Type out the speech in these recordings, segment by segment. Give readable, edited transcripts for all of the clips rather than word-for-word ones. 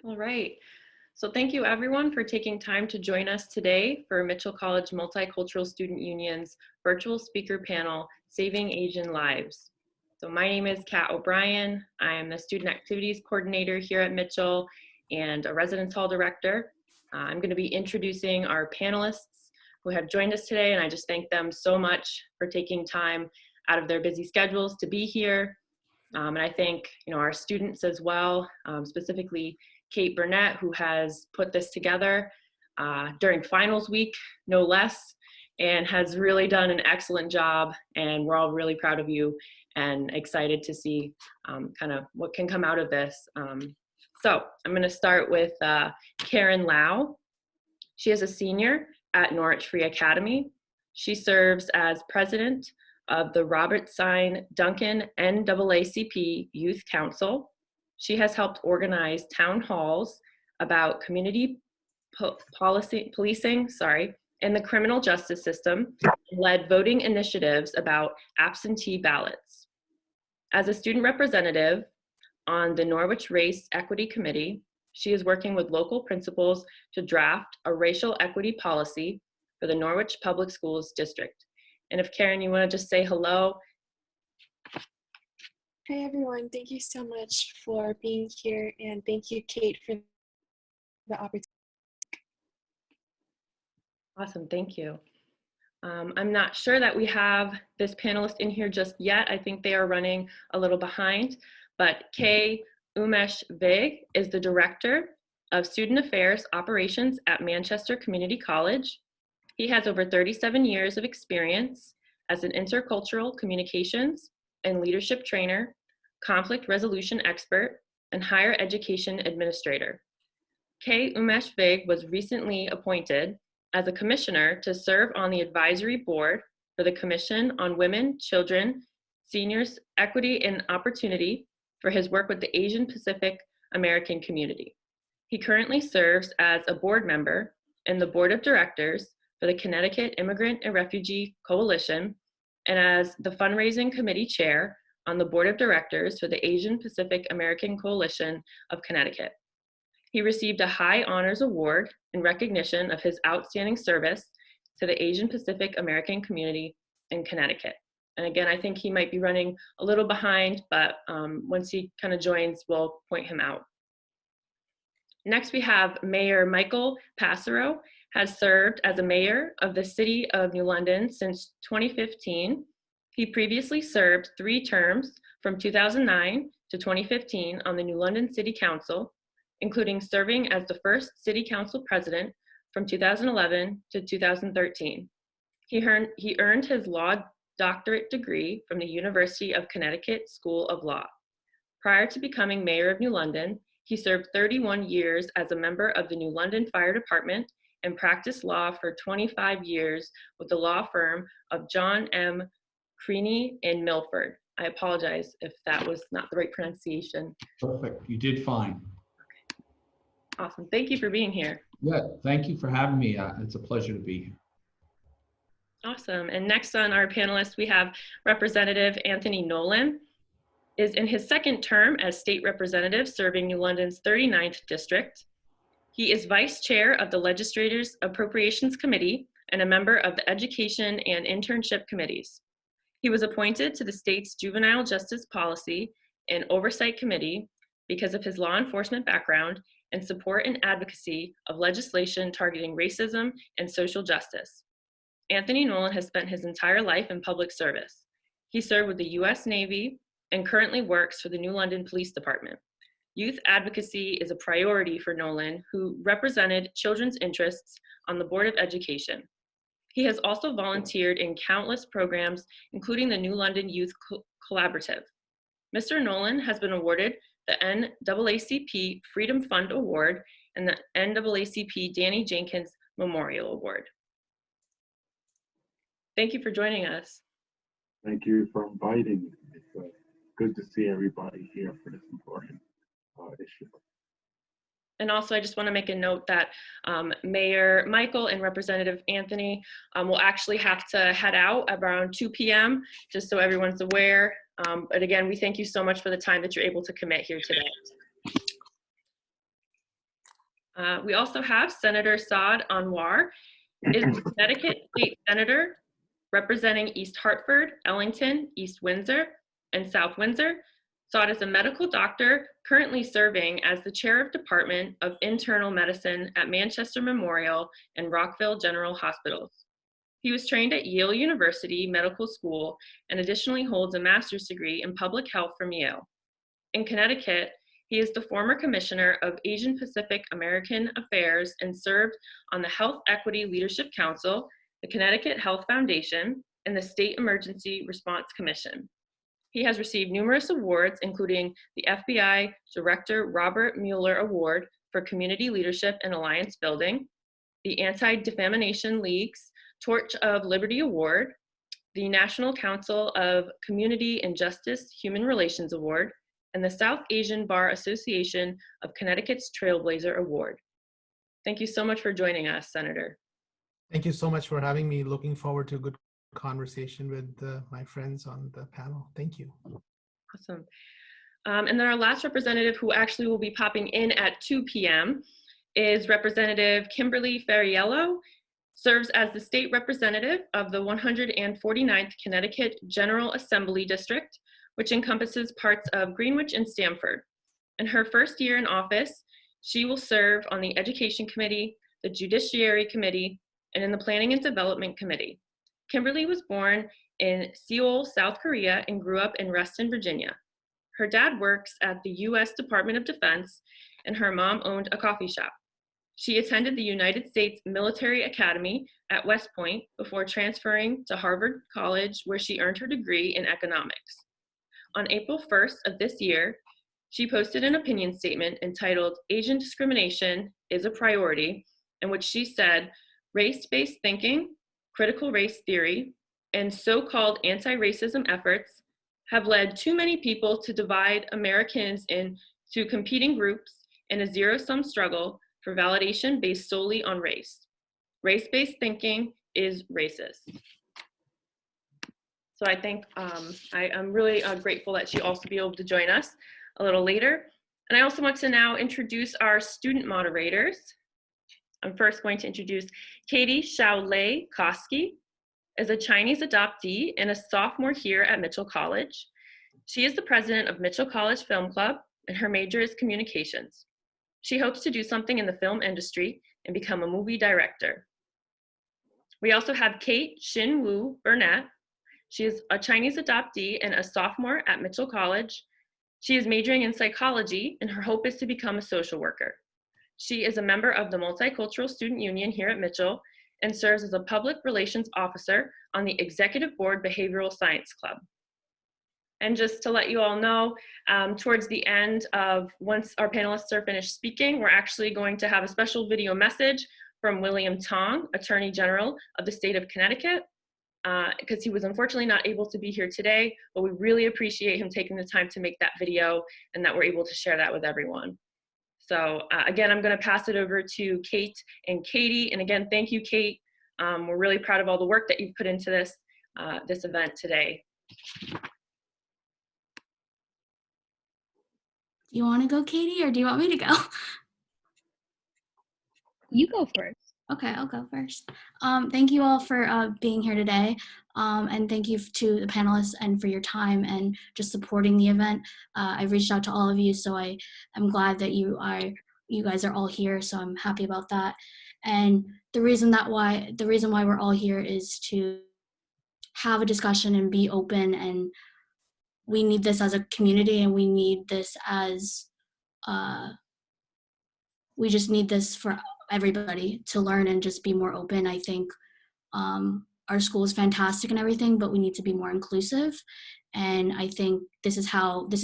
All right. So thank you everyone for taking time to join us today for Mitchell College Multicultural Student Union's virtual speaker panel, Saving Asian Lives. So my name is Kat O'Brien. I am the Student Activities Coordinator here at Mitchell and a Residence Hall Director. I'm going to be introducing our panelists who have joined us today, and I just thank them so much for taking time out of their busy schedules to be here. And I thank our students as well, specifically Kate Burnett, who has put this together during finals week, no less, and has really done an excellent job. And we're all really proud of you and excited to see kind of what can come out of this. So I'm going to start with Karen Lau. She is a senior at Norwich Free Academy. She serves as president of the Robert Sign Duncan NAACP Youth Council. She has helped organize town halls about community policing in the criminal justice system, and led voting initiatives about absentee ballots. As a student representative on the Norwich Race Equity Committee, she is working with local principals to draft a racial equity policy for the Norwich Public Schools District. And if Karen, you want to just say hello. Hi everyone, thank you so much for being here, and thank you, Kate, for the opportunity. Awesome, thank you. I'm not sure that we have this panelist in here just yet. I think they are running a little behind, but Kay Umesh Vig is the Director of Student Affairs Operations at Manchester Community College. He has over 37 years of experience as an intercultural communications and leadership trainer, conflict resolution expert, and higher education administrator. Kay Umesh Vig was recently appointed as a commissioner to serve on the advisory board for the Commission on Women, Children, Seniors, Equity, and Opportunity for his work with the Asian Pacific American community. He currently serves as a board member in the board of directors for the Connecticut Immigrant and Refugee Coalition, and as the fundraising committee chair on the board of directors for the Asian Pacific American Coalition of Connecticut. He received a high honors award in recognition of his outstanding service to the Asian Pacific American community in Connecticut. And again, I think he might be running a little behind, but once he kind of joins, we'll point him out. Next, we have Mayor Michael Passaro, has served as a mayor of the City of New London since 2015. He previously served 3 terms from 2009 to 2015 on the New London City Council, including serving as the first City Council president from 2011 to 2013. He earned his law doctorate degree from the University of Connecticut School of Law. Prior to becoming mayor of New London, he served 31 years as a member of the New London Fire Department and practiced law for 25 years with the law firm of John M. Creaney in Milford. I apologize if that was not the right pronunciation. Perfect, you did fine. Okay. Awesome, thank you for being here. Yeah, thank you for having me. It's a pleasure to be here. Awesome, and next on our panelists, we have Representative Anthony Nolan. Is in his 2nd term as state representative serving New London's 39th district. He is vice chair of the Legislature's Appropriations Committee and a member of the Education and Internship Committees. He was appointed to the state's Juvenile Justice Policy and Oversight Committee because of his law enforcement background and support and advocacy of legislation targeting racism and social justice. Anthony Nolan has spent his entire life in public service. He served with the U.S. Navy and currently works for the New London Police Department. Youth advocacy is a priority for Nolan, who represented children's interests on the Board of Education. He has also volunteered in countless programs, including the New London Youth Collaborative. Mr. Nolan has been awarded the NAACP Freedom Fund Award and the NAACP Danny Jenkins Memorial Award. Thank you for joining us. Thank you for inviting me. It's good to see everybody here for this important issue. And also, I just want to make a note that Mayor Michael and Representative Anthony will actually have to head out around 2 p.m., just so everyone's aware. But again, we thank you so much for the time that you're able to commit here today. We also have Senator Saad Anwar, is the Connecticut State Senator representing East Hartford, Ellington, East Windsor, and South Windsor. Saad is a medical doctor currently serving as the chair of Department of Internal Medicine at Manchester Memorial and Rockville General Hospitals. He was trained at Yale University Medical School and additionally holds a master's degree in public health from Yale. In Connecticut, he is the former commissioner of Asian Pacific American Affairs and served on the Health Equity Leadership Council, the Connecticut Health Foundation, and the State Emergency Response Commission. He has received numerous awards, including the FBI Director Robert Mueller Award for Community Leadership and Alliance Building, the Anti-Defamation League's Torch of Liberty Award, the National Council of Community and Justice Human Relations Award, and the South Asian Bar Association of Connecticut's Trailblazer Award. Thank you so much for joining us, Senator. Thank you so much for having me. Looking forward to a good conversation with my friends on the panel. Thank you. Awesome. And then our last representative, who actually will be popping in at 2 p.m., is Representative Kimberly Fariello, serves as the state representative of the 149th Connecticut General Assembly District, which encompasses parts of Greenwich and Stamford. In her first year in office, she will serve on the Education Committee, the Judiciary Committee, and in the Planning and Development Committee. Kimberly was born in Seoul, South Korea, and grew up in Reston, Virginia. Her dad works at the U.S. Department of Defense, and her mom owned a coffee shop. She attended the United States Military Academy at West Point before transferring to Harvard College, where she earned her degree in economics. On April 1st of this year, she posted an opinion statement entitled "Asian Discrimination is a Priority," in which she said, "Race-based thinking, critical race theory, and so-called anti-racism efforts have led too many people to divide Americans into competing groups in a zero-sum struggle for validation based solely on race. Race-based thinking is racist." So I think I'm really grateful that she also be able to join us a little later. And I also want to now introduce our student moderators. I'm first going to introduce Katie Xiaolei Koski, is a Chinese adoptee and a sophomore here at Mitchell College. She is the president of Mitchell College Film Club, and her major is communications. She hopes to do something in the film industry and become a movie director. We also have Kate Shinwoo Burnett. She is a Chinese adoptee and a sophomore at Mitchell College. She is majoring in psychology, and her hope is to become a social worker. She is a member of the Multicultural Student Union here at Mitchell and serves as a public relations officer on the Executive Board Behavioral Science Club. And just to let you all know, towards the end of, once our panelists are finished speaking, we're actually going to have a special video message from William Tong, Attorney General of the state of Connecticut, because he was unfortunately not able to be here today, but we really appreciate him taking the time to make that video and that we're able to share that with everyone. So again, I'm going to pass it over to Kate and Katie. And again, thank you, Kate. We're really proud of all the work that you've put into this event today. Do you want to go, Katie, or do you want me to go? You go first. Okay, I'll go first. Thank you all for being here today. And thank you to the panelists and for your time and just supporting the event. I've reached out to all of you, so I'm glad that you guys are all here, so I'm happy about that. And the reason why we're all here is to have a discussion and be open, and we need this as a community, and we need this as we just need this for everybody to learn and just be more open. I think our school is fantastic and everything, but we need to be more inclusive. And I think this is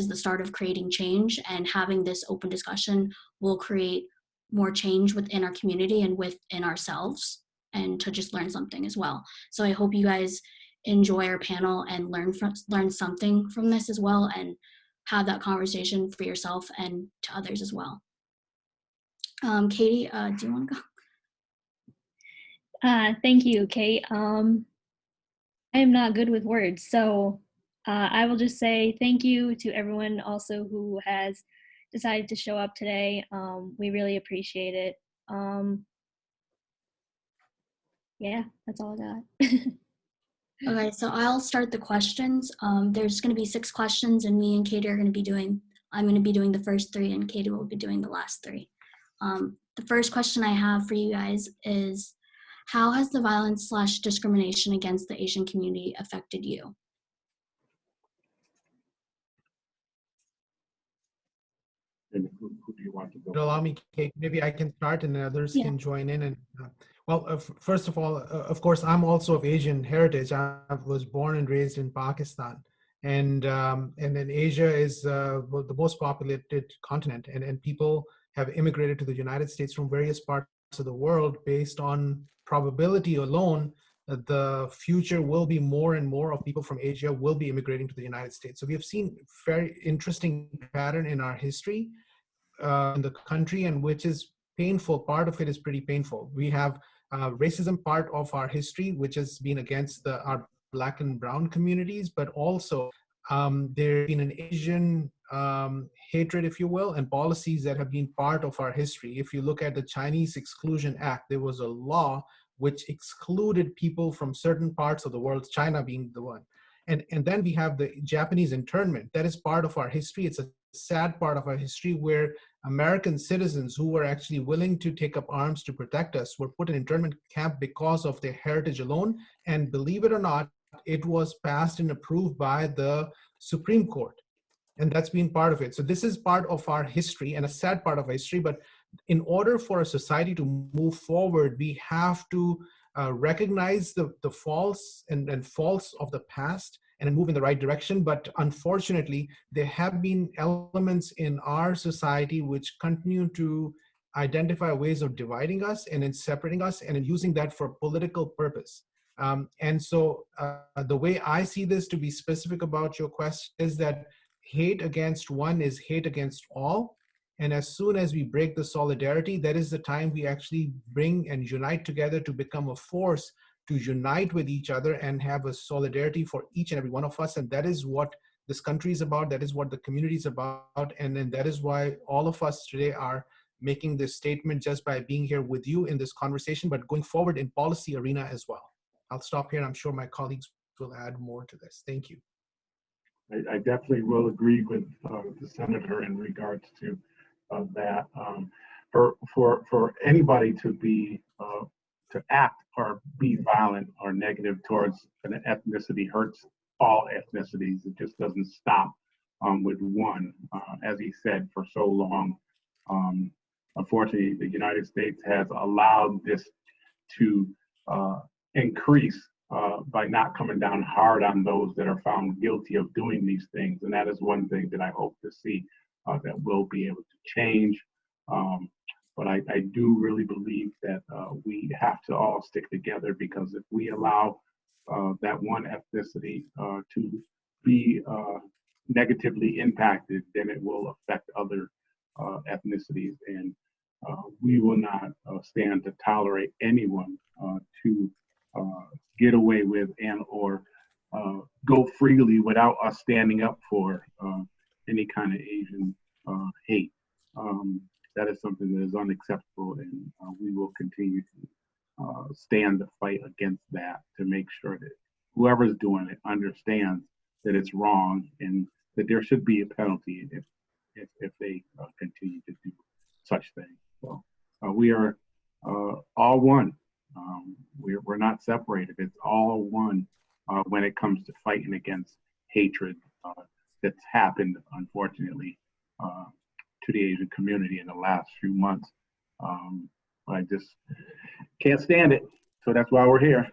the start of creating change, and having this open discussion will create more change within our community and within ourselves, and to just learn something as well. So I hope you guys enjoy our panel and learn something from this as well, and have that conversation for yourself and to others as well. Katie, do you want to go? Thank you, Kate. I am not good with words, so I will just say thank you to everyone also who has decided to show up today. We really appreciate it. Yeah, that's all I got. Okay, so I'll start the questions. There's going to be 6 questions, and me and Katie are going to be doing. I'm going to be doing the first 3, and Katie will be doing the last 3. The first question I have for you guys is, how has the violence/discrimination against the Asian community affected you? And who do you want to go? Allow me, Kate, maybe I can start and others Yeah. can join in. And well, first of all, of course, I'm also of Asian heritage. I was born and raised in Pakistan, and then Asia is well, the most populated continent, and people have immigrated to the United States from various parts of the world based on probability alone. The future will be more and more of people from Asia will be immigrating to the United States. So we have seen very interesting pattern in our history in the country, and which is painful. Part of it is pretty painful. We have racism part of our history, which has been against our Black and brown communities, but also there's been an Asian hatred, if you will, and policies that have been part of our history. If you look at the Chinese Exclusion Act, there was a law which excluded people from certain parts of the world, China being the one. And then we have the Japanese internment. That is part of our history. It's a sad part of our history where American citizens who were actually willing to take up arms to protect us were put in internment camp because of their heritage alone. And believe it or not, it was passed and approved by the Supreme Court. And that's been part of it. So this is part of our history and a sad part of our history. But in order for a society to move forward, we have to recognize the faults and faults of the past and move in the right direction. But unfortunately, there have been elements in our society which continue to identify ways of dividing us and in separating us and in using that for political purpose. And so the way I see this, to be specific about your question, is that hate against one is hate against all. And as soon as we break the solidarity, that is the time we actually bring and unite together to become a force to unite with each other and have a solidarity for each and every one of us. And that is what this country is about. That is what the community is about. And then that is why all of us today are making this statement just by being here with you in this conversation, but going forward in policy arena as well. I'll stop here. I'm sure my colleagues will add more to this. Thank you. I definitely will agree with the senator in regards to that. For anybody to be to act or be violent or negative towards an ethnicity hurts all ethnicities. It just doesn't stop with one. As he said, for so long, unfortunately, the United States has allowed this to increase by not coming down hard on those that are found guilty of doing these things. And that is one thing that I hope to see that will be able to change. But I do really believe that we have to all stick together, because if we allow that one ethnicity to be negatively impacted, then it will affect other ethnicities. And we will not stand to tolerate anyone to get away with and or go freely without us standing up for any kind of Asian hate. That is something that is unacceptable, and we will continue to stand the fight against that to make sure that whoever's doing it understands that it's wrong and that there should be a penalty if they continue to do such things. So we are all one. We're not separated. It's all one when it comes to fighting against hatred that's happened, unfortunately, to the Asian community in the last few months. I just can't stand it. So that's why we're here.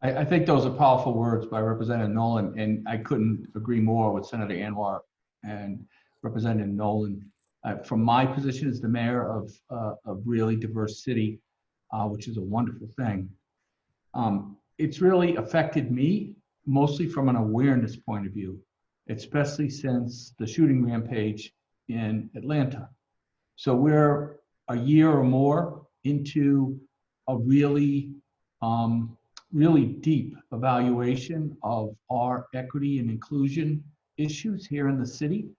I think those are powerful words by Representative Nolan, and I couldn't agree more with Senator Anwar and Representative Nolan. From my position as the mayor of a really diverse city, which is a wonderful thing, it's really affected me mostly from an awareness point of view, especially since the shooting rampage in Atlanta. So we're a year or more into a really, really deep evaluation of our equity and inclusion issues here in the city.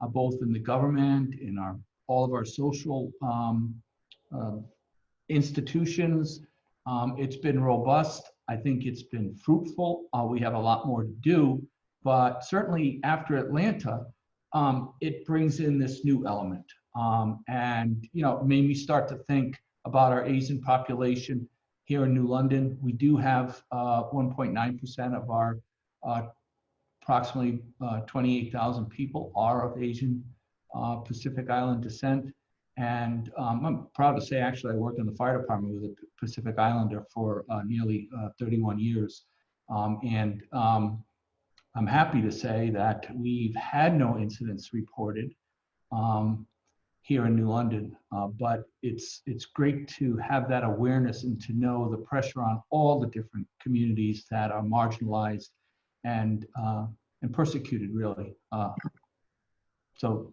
both in the government, in all of our social institutions. It's been robust. I think it's been fruitful. We have a lot more to do, but certainly after Atlanta, it brings in this new element. And, it made me start to think about our Asian population here in New London. We do have 1.9% of our approximately 28,000 people are of Asian Pacific Island descent. And I'm proud to say, actually, I worked in the fire department with a Pacific Islander for nearly 31 years. I'm happy to say that we've had no incidents reported here in New London, but it's great to have that awareness and to know the pressure on all the different communities that are marginalized and persecuted, really. So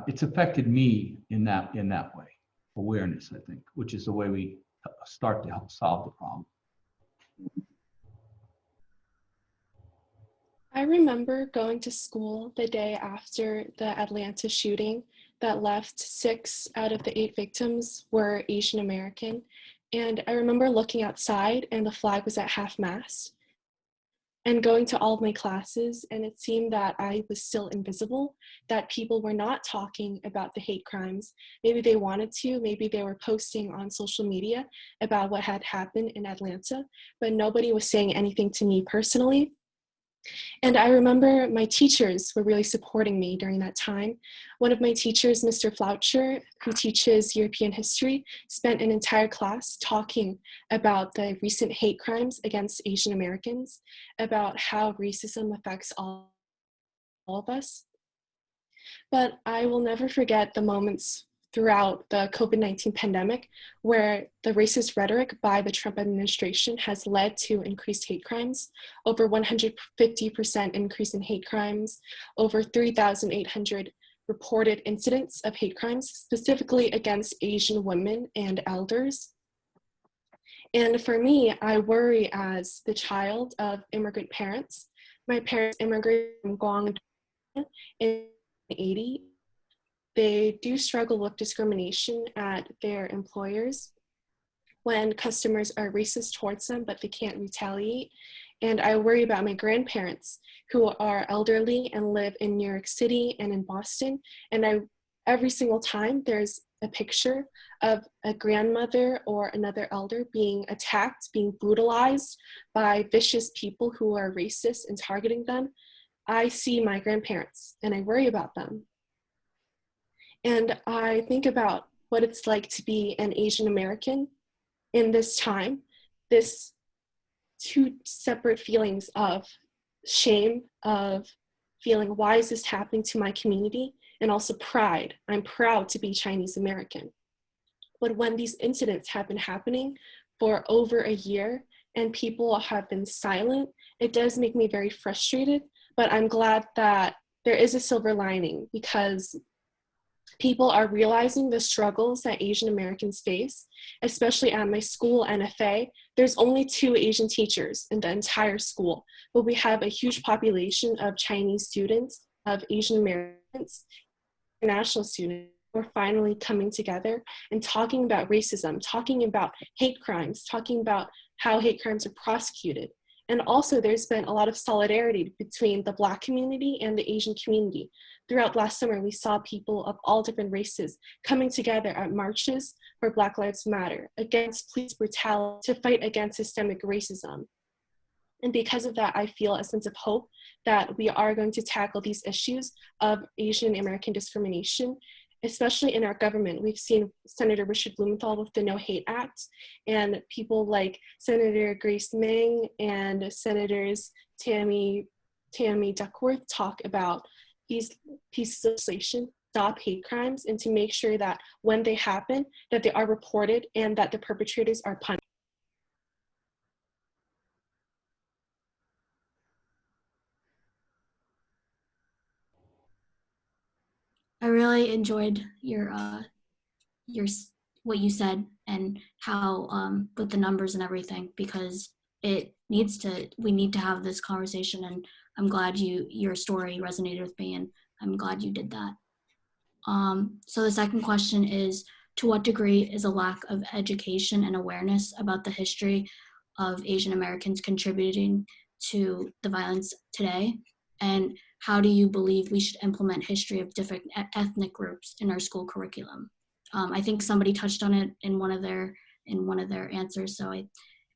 it's affected me in that way. Awareness, I think, which is the way we start to help solve the problem. I remember going to school the day after the Atlanta shooting that left 6 out of the 8 victims were Asian American. And I remember looking outside and the flag was at half-mast. And going to all of my classes, and it seemed that I was still invisible, that people were not talking about the hate crimes. Maybe they wanted to, maybe they were posting on social media about what had happened in Atlanta, but nobody was saying anything to me personally. And I remember my teachers were really supporting me during that time. One of my teachers, Mr. Floucher, who teaches European history, spent an entire class talking about the recent hate crimes against Asian Americans, about how racism affects all of us. But I will never forget the moments throughout the COVID-19 pandemic where the racist rhetoric by the Trump administration has led to increased hate crimes, over 150% increase in hate crimes, over 3,800 reported incidents of hate crimes, specifically against Asian women and elders. And for me, I worry as the child of immigrant parents. My parents immigrated from Guangdong in 1980. They do struggle with discrimination at their employers when customers are racist towards them, but they can't retaliate. And I worry about my grandparents who are elderly and live in New York City and in Boston. And every single time there's a picture of a grandmother or another elder being attacked, being brutalized by vicious people who are racist and targeting them, I see my grandparents and I worry about them. And I think about what it's like to be an Asian American in this time, this 2 separate feelings of shame, of feeling, why is this happening to my community? And also pride. I'm proud to be Chinese American. But when these incidents have been happening for over a year and people have been silent, it does make me very frustrated, but I'm glad that there is a silver lining because people are realizing the struggles that Asian Americans face, especially at my school, NFA. There's only 2 Asian teachers in the entire school, but we have a huge population of Chinese students, of Asian Americans, international students. We're finally coming together and talking about racism, talking about hate crimes, talking about how hate crimes are prosecuted. And also there's been a lot of solidarity between the Black community and the Asian community. Throughout last summer, we saw people of all different races coming together at marches for Black Lives Matter, against police brutality, to fight against systemic racism. And because of that, I feel a sense of hope that we are going to tackle these issues of Asian American discrimination, especially in our government. We've seen Senator Richard Blumenthal with the No Hate Act, and people like Senator Grace Meng and Senators Tammy Duckworth talk about these pieces of legislation, stop hate crimes, and to make sure that when they happen, that they are reported and that the perpetrators are punished. I really enjoyed your what you said and how with the numbers and everything, because we need to have this conversation, and I'm glad your story resonated with me, and I'm glad you did that. So the second question is, to what degree is a lack of education and awareness about the history of Asian Americans contributing to the violence today? And how do you believe we should implement history of different ethnic groups in our school curriculum? I think somebody touched on it in one of their answers. So if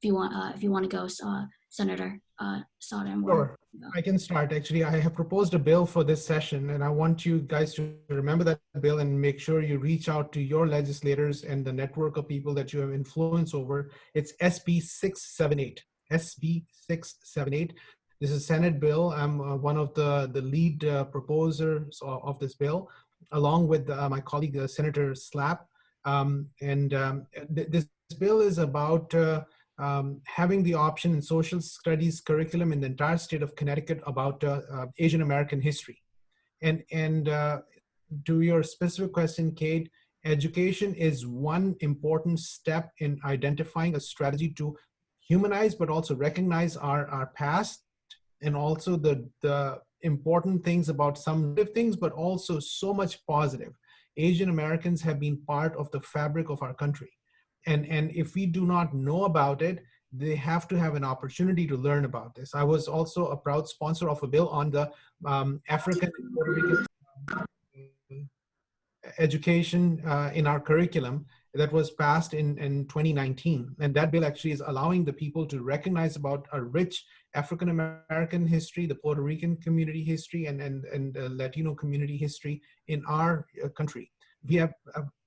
you want to go, Senator Sada. Sure. I can start. Actually, I have proposed a bill for this session, and I want you guys to remember that bill and make sure you reach out to your legislators and the network of people that you have influence over. It's SB 678. SB 678. This is a Senate bill. I'm one of the lead proposers of this bill, along with my colleague, Senator Slapp. This bill is about having the option in social studies curriculum in the entire state of Connecticut about Asian American history. And to your specific question, Kate, education is one important step in identifying a strategy to humanize, but also recognize our past, and also the important things about some negative things, but also so much positive. Asian Americans have been part of the fabric of our country. And if we do not know about it, they have to have an opportunity to learn about this. I was also a proud sponsor of a bill on the African and Puerto Rican education in our curriculum that was passed in 2019. And that bill actually is allowing the people to recognize about a rich African American history, the Puerto Rican community history, and Latino community history in our country. We are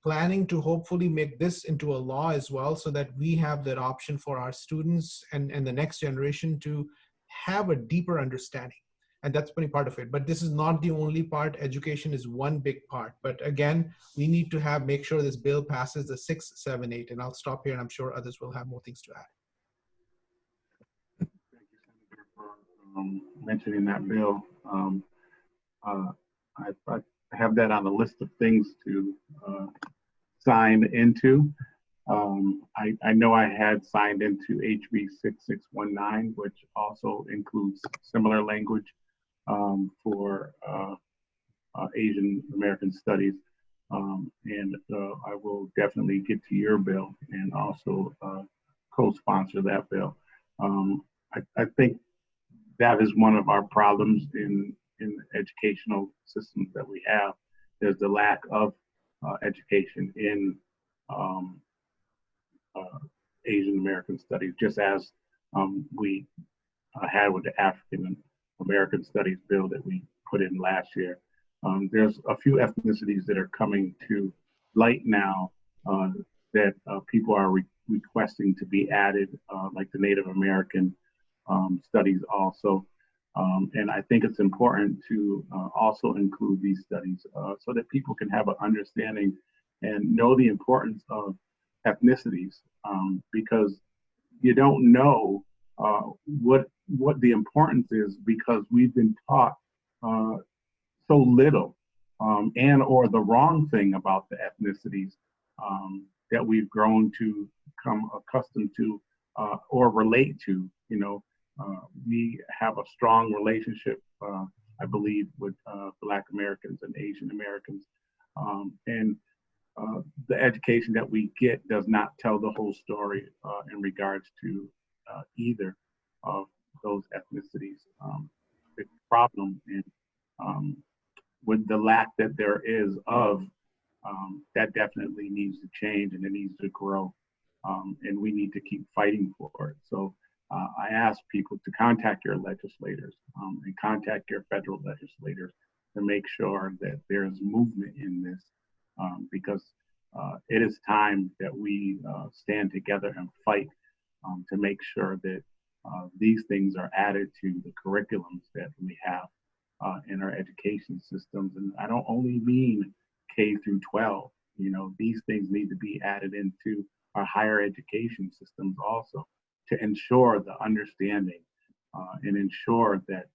planning to hopefully make this into a law as well, so that we have that option for our students and the next generation to have a deeper understanding. And that's been part of it. But this is not the only part. Education is one big part. But again, we need to make sure this bill passes the 6, 7, 8. And I'll stop here, and I'm sure others will have more things to add. Thank you, Senator, for mentioning that bill. I have that on the list of things to sign into. I know I had signed into HB 6619, which also includes similar language for Asian American studies. And I will definitely get to your bill and also co-sponsor that bill. I think that is one of our problems in the educational systems that we have. There's the lack of education in Asian American studies, just as we had with the African American Studies bill that we put in last year. There's a few ethnicities that are coming to light now that people are requesting to be added, like the Native American studies also. And I think it's important to also include these studies so that people can have an understanding and know the importance of ethnicities, because you don't know what the importance is, because we've been taught so little and or the wrong thing about the ethnicities that we've grown to become accustomed to or relate to. We have a strong relationship, I believe, with Black Americans and Asian Americans. And the education that we get does not tell the whole story in regards to either of those ethnicities. The problem in with the lack that there is of that definitely needs to change, and it needs to grow, and we need to keep fighting for it. So I ask people to contact your legislators and contact your federal legislators to make sure that there's movement in this, because it is time that we stand together and fight to make sure that these things are added to the curriculums that we have in our education systems. And I don't only mean K through 12. These things need to be added into our higher education systems also, to ensure the understanding and ensure that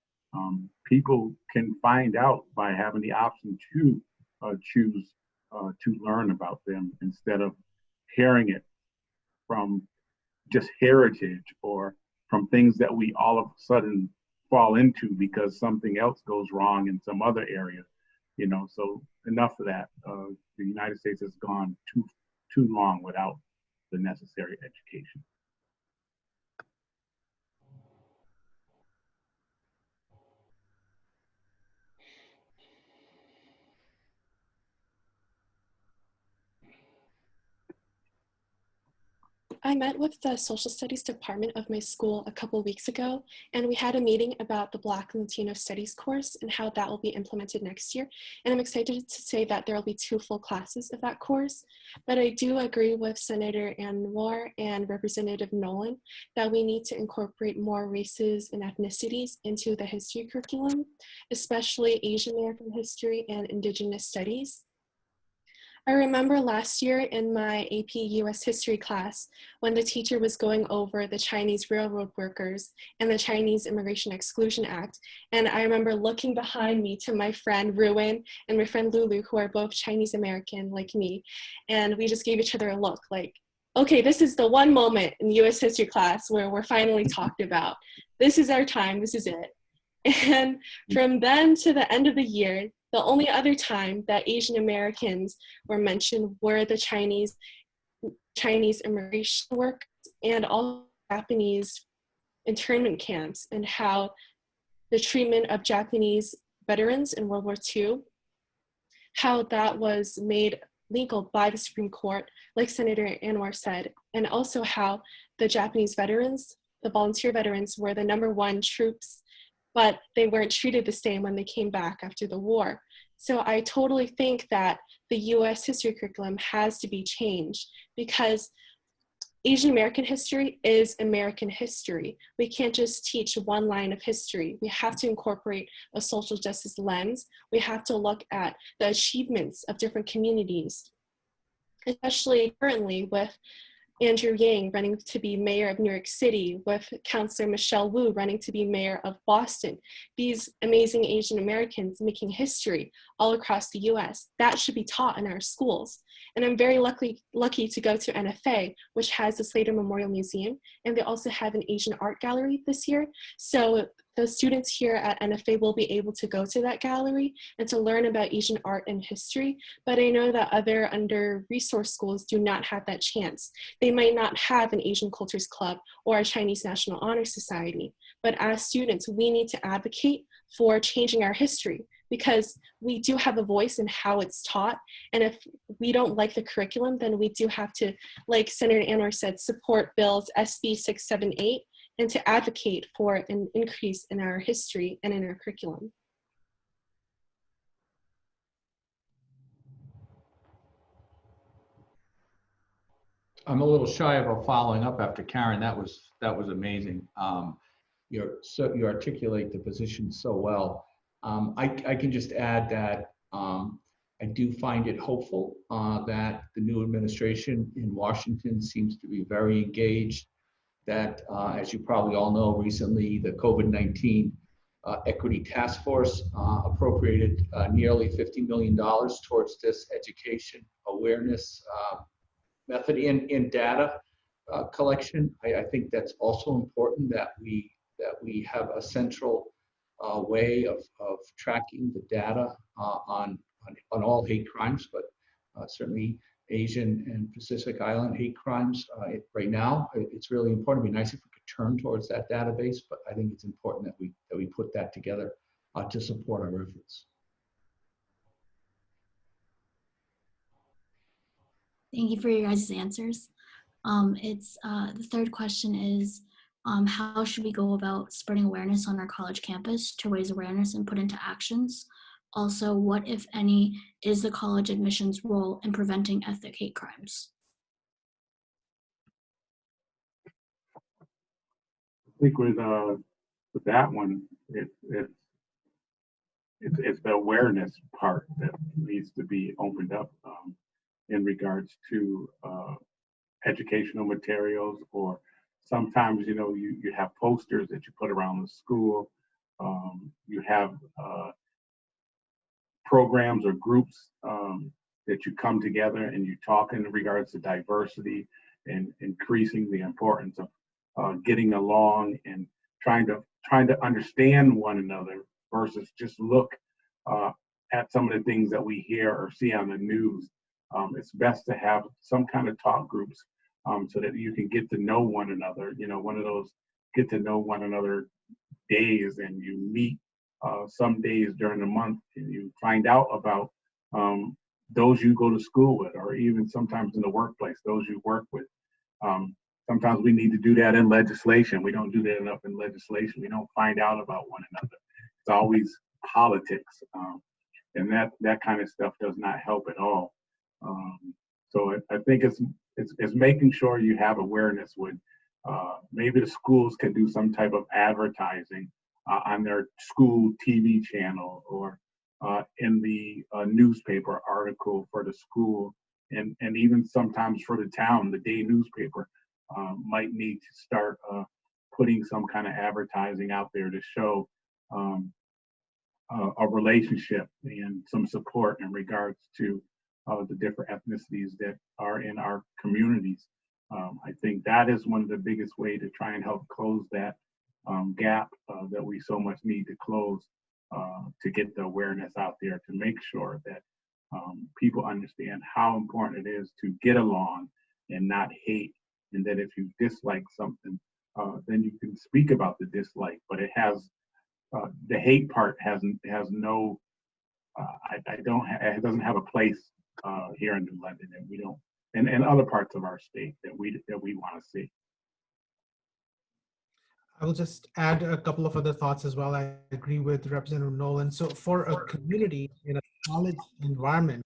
people can find out by having the option to choose to learn about them, instead of hearing it from just heritage or from things that we all of a sudden fall into because something else goes wrong in some other area. So enough of that. The United States has gone too long without the necessary education. I met with the social studies department of my school a couple of weeks ago, and we had a meeting about the Black and Latino Studies course and how that will be implemented next year. And I'm excited to say that there will be 2 full classes of that course. But I do agree with Senator Anwar and Representative Nolan that we need to incorporate more races and ethnicities into the history curriculum, especially Asian American history and Indigenous studies. I remember last year in my AP US history class when the teacher was going over the Chinese railroad workers and the Chinese Immigration Exclusion Act. And I remember looking behind me to my friend Ruin and my friend Lulu, who are both Chinese American like me. And we just gave each other a look like, okay, this is the one moment in US history class where we're finally talked about. This is our time, this is it. And from then to the end of the year, the only other time that Asian Americans were mentioned were the Chinese immigration workers and all Japanese internment camps, and how the treatment of Japanese veterans in World War II, how that was made legal by the Supreme Court, like Senator Anwar said, and also how the Japanese veterans, the volunteer veterans, were the #1 troops, but they weren't treated the same when they came back after the war. So I totally think that the US history curriculum has to be changed, because Asian American history is American history. We can't just teach one line of history. We have to incorporate a social justice lens. We have to look at the achievements of different communities, especially currently with Andrew Yang running to be mayor of New York City, with Councillor Michelle Wu running to be mayor of Boston. These amazing Asian Americans making history all across the US. That should be taught in our schools. And I'm very lucky to go to NFA, which has the Slater Memorial Museum, and they also have an Asian art gallery this year. So the students here at NFA will be able to go to that gallery and to learn about Asian art and history. But I know that other under-resourced schools do not have that chance. They might not have an Asian Cultures Club or a Chinese National Honor Society. But as students, we need to advocate for changing our history, because we do have a voice in how it's taught. And if we don't like the curriculum, then we do have to, like Senator Anwar said, support bills SB 678 and to advocate for an increase in our history and in our curriculum. I'm a little shy about following up after Karen. That was amazing. You articulate the position so well. I can just add that I do find it hopeful that the new administration in Washington seems to be very engaged. That, as you probably all know, recently the COVID-19 Equity Task Force appropriated nearly $50 million towards this education awareness method in data collection. I think that's also important that we have a central way of tracking the data on all hate crimes, but certainly Asian and Pacific Island hate crimes. Right now, it's really important. It'd be nice if we could turn towards that database, but I think it's important that we put that together to support our efforts. Thank you for your guys' answers. The third question is, how should we go about spreading awareness on our college campus to raise awareness and put into actions? Also, what, if any, is the college admissions role in preventing ethnic hate crimes? I think with that one, it's the awareness part that needs to be opened up in regards to educational materials, or sometimes you have posters that you put around the school. You have programs or groups that you come together and you talk in regards to diversity and increasing the importance of getting along and trying to understand one another versus just look at some of the things that we hear or see on the news. It's best to have some kind of talk groups so that you can get to know one another. You know, one of those get to know one another days, and you meet some days during the month, and you find out about those you go to school with, or even sometimes in the workplace, those you work with. Sometimes we need to do that in legislation. We don't do that enough in legislation. We don't find out about one another. It's always politics, and that kind of stuff does not help at all. So I think it's making sure you have awareness with maybe the schools can do some type of advertising on their school TV channel, or in the newspaper article for the school, and even sometimes for the town, the day newspaper might need to start putting some kind of advertising out there to show a relationship and some support in regards to the different ethnicities that are in our communities. I think that is one of the biggest way to try and help close that gap that we so much need to close, to get the awareness out there, to make sure that people understand how important it is to get along and not hate, and that if you dislike something, then you can speak about the dislike, but it has the hate part has no it doesn't have a place here in New London, and we don't, and other parts of our state that we want to see. I will just add a couple of other thoughts as well. I agree with Representative Nolan. So for a community in a college environment,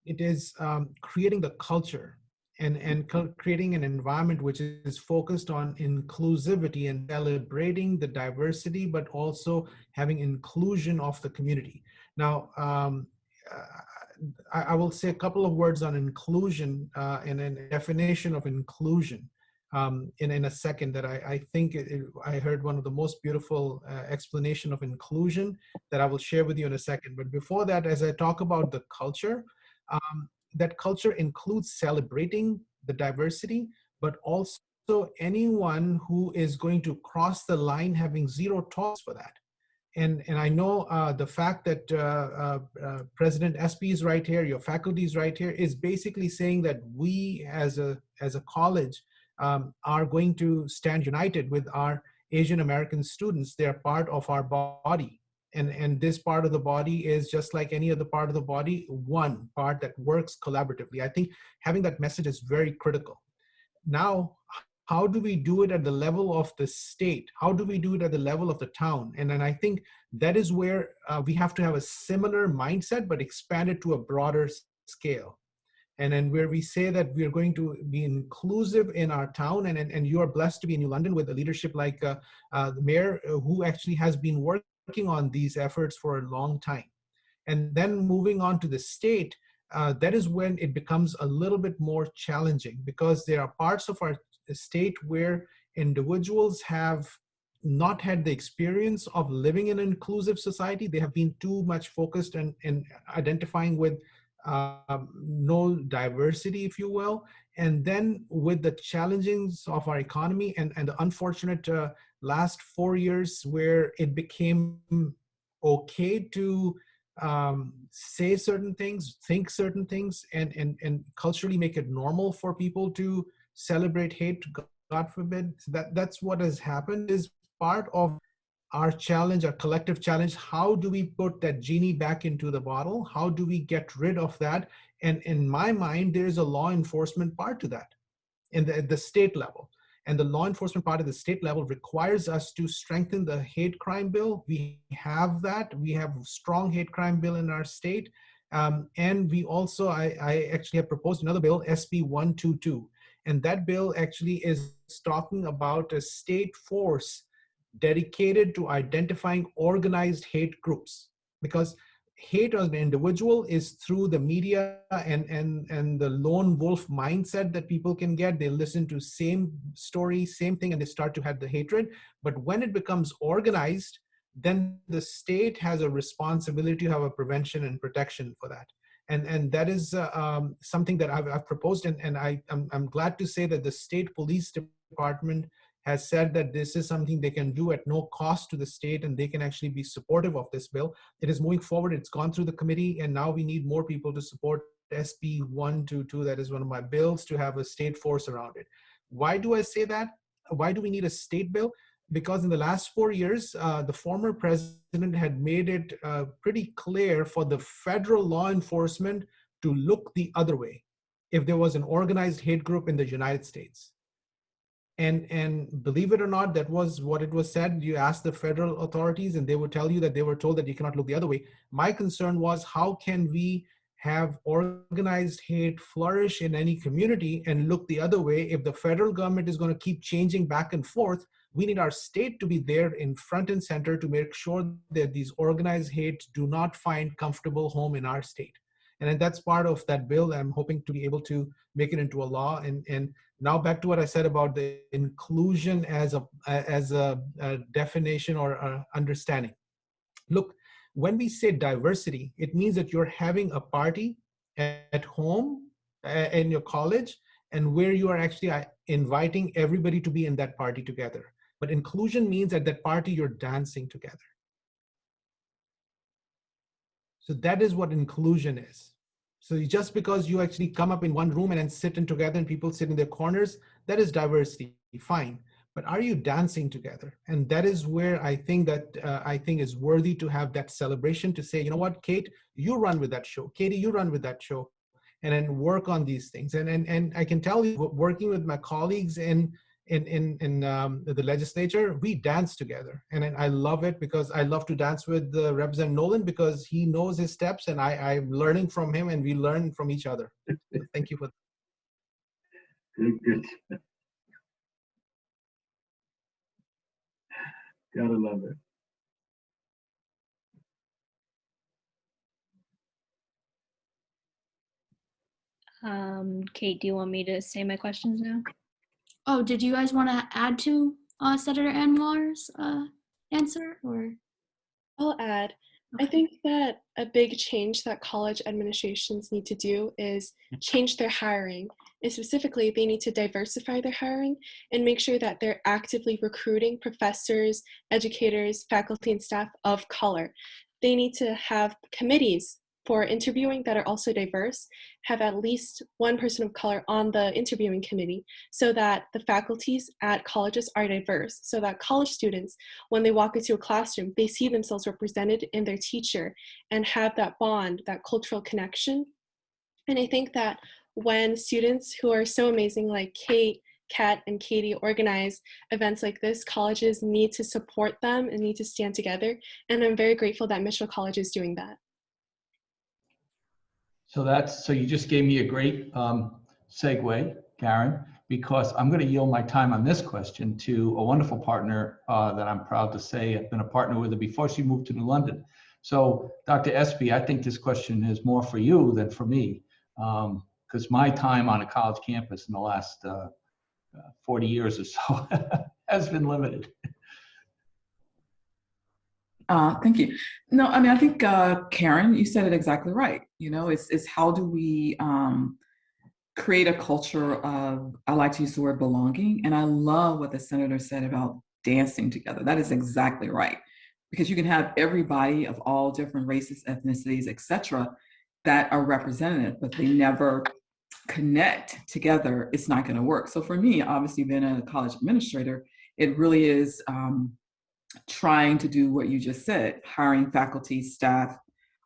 it is creating the culture and creating an environment which is focused on inclusivity and celebrating the diversity, but also having inclusion of the community. Now, I will say a couple of words on inclusion and a definition of inclusion in a second, that I think I heard one of the most beautiful explanation of inclusion that I will share with you in a second. But before that, as I talk about the culture, that culture includes celebrating the diversity, but also anyone who is going to cross the line, having zero tolerance for that. And I know the fact that President Espy is right here, your faculty is right here, is basically saying that we as a college are going to stand united with our Asian American students. They are part of our body. And this part of the body is just like any other part of the body, one part that works collaboratively. I think having that message is very critical. Now, how do we do it at the level of the state? How do we do it at the level of the town? And then I think that is where we have to have a similar mindset, but expand it to a broader scale. And then where we say that we are going to be inclusive in our town, and you are blessed to be in New London with a leadership like the mayor, who actually has been working on these efforts for a long time. And then moving on to the state, that is when it becomes a little bit more challenging, because there are parts of our state where individuals have not had the experience of living in an inclusive society. They have been too much focused in identifying with no diversity, if you will. And then with the challenges of our economy and the unfortunate last 4 years where it became okay to say certain things, think certain things, and culturally make it normal for people to celebrate hate, God forbid. That's what has happened, is part of our challenge, our collective challenge. How do we put that genie back into the bottle? How do we get rid of that? And in my mind, there's a law enforcement part to that in the state level. And the law enforcement part of the state level requires us to strengthen the hate crime bill. We have that. We have a strong hate crime bill in our state. And we also, I actually have proposed another bill, SB 122. And that bill actually is talking about a state force dedicated to identifying organized hate groups, because hate as an individual is through the media and the lone wolf mindset that people can get. They listen to same story, same thing, and they start to have the hatred. But when it becomes organized, then the state has a responsibility to have a prevention and protection for that. And that is something that I've proposed, and I'm glad to say that the state police department has said that this is something they can do at no cost to the state, and they can actually be supportive of this bill. It is moving forward. It's gone through the committee, and now we need more people to support SB 122. That is one of my bills, to have a state force around it. Why do I say that? Why do we need a state bill? Because in the last 4 years, the former president had made it pretty clear for the federal law enforcement to look the other way if there was an organized hate group in the United States. And believe it or not, that was what it was said. You ask the federal authorities and they would tell you that they were told that you cannot look the other way. My concern was, how can we have organized hate flourish in any community and look the other way if the federal government is going to keep changing back and forth? We need our state to be there in front and center to make sure that these organized hate do not find comfortable home in our state. And that's part of that bill. I'm hoping to be able to make it into a law. And now back to what I said about the inclusion as a definition or a understanding. Look, when we say diversity, it means that you're having a party at home, in your college, and where you are actually inviting everybody to be in that party together. But inclusion means at that party, you're dancing together. So that is what inclusion is. So just because you actually come up in one room and then sit in together and people sit in their corners, that is diversity, fine. But are you dancing together? And that is where I think that is worthy to have that celebration, to say, you know what, Kate, you run with that show. Katie, you run with that show, and then work on these things. And I can tell you, working with my colleagues in the legislature, we dance together. And I love it, because I love to dance with Representative Nolan, because he knows his steps and I'm learning from him and we learn from each other. So thank you for that. Good. Gotta love it. Kate, do you want me to say my questions now? Oh, did you guys want to add to Senator Anwar's answer, or? I'll add. I think that a big change that college administrations need to do is change their hiring. And specifically, they need to diversify their hiring and make sure that they're actively recruiting professors, educators, faculty, and staff of color. They need to have committees for interviewing that are also diverse, have at least one person of color on the interviewing committee, so that the faculties at colleges are diverse, so that college students, when they walk into a classroom, they see themselves represented in their teacher and have that bond, that cultural connection. And I think that when students who are so amazing, like Kate, Kat, and Katie, organize events like this, colleges need to support them and need to stand together. And I'm very grateful that Mitchell College is doing that. So you just gave me a great segue, Karen, because I'm going to yield my time on this question to a wonderful partner that I'm proud to say I've been a partner with her before she moved to New London. So Dr. Espy, I think this question is more for you than for me, because my time on a college campus in the last 40 years or so has been limited. Thank you. No, I mean, I think, Karen, you said it exactly right. You know, it's how do we create a culture of, I like to use the word belonging. And I love what the senator said about dancing together. That is exactly right. Because you can have everybody of all different races, ethnicities, etc., that are represented, but they never connect together. It's not going to work. So for me, obviously being a college administrator, it really is trying to do what you just said, hiring faculty, staff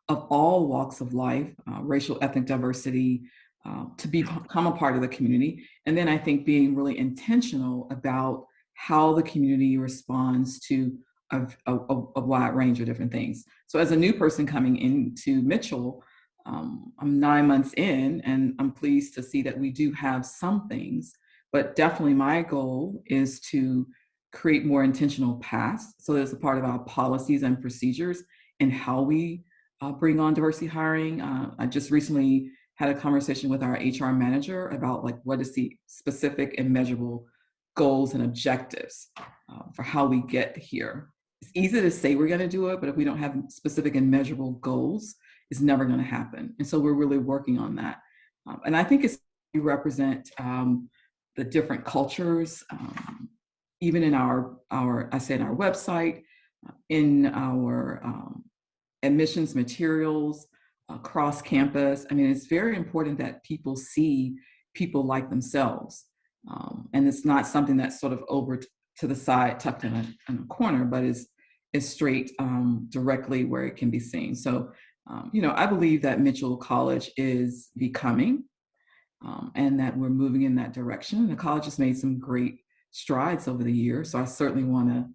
of all walks of life, racial, ethnic diversity, to become a part of the community. And then I think being really intentional about how the community responds to a wide range of different things. So as a new person coming into Mitchell, I'm 9 months in, and I'm pleased to see that we do have some things, but definitely my goal is to create more intentional paths. So there's a part of our policies and procedures and how we bring on diversity hiring. I just recently had a conversation with our HR manager about like what is the specific and measurable goals and objectives for how we get here. It's easy to say we're going to do it, but if we don't have specific and measurable goals, it's never going to happen. And so we're really working on that. And I think it's we represent the different cultures, even in our I said our website, in our admissions materials, across campus. I mean, it's very important that people see people like themselves. And it's not something that's sort of over to the side, tucked in a corner, but is straight directly where it can be seen. So, I believe that Mitchell College is becoming, and that we're moving in that direction. The college has made some great strides over the years. So I certainly want to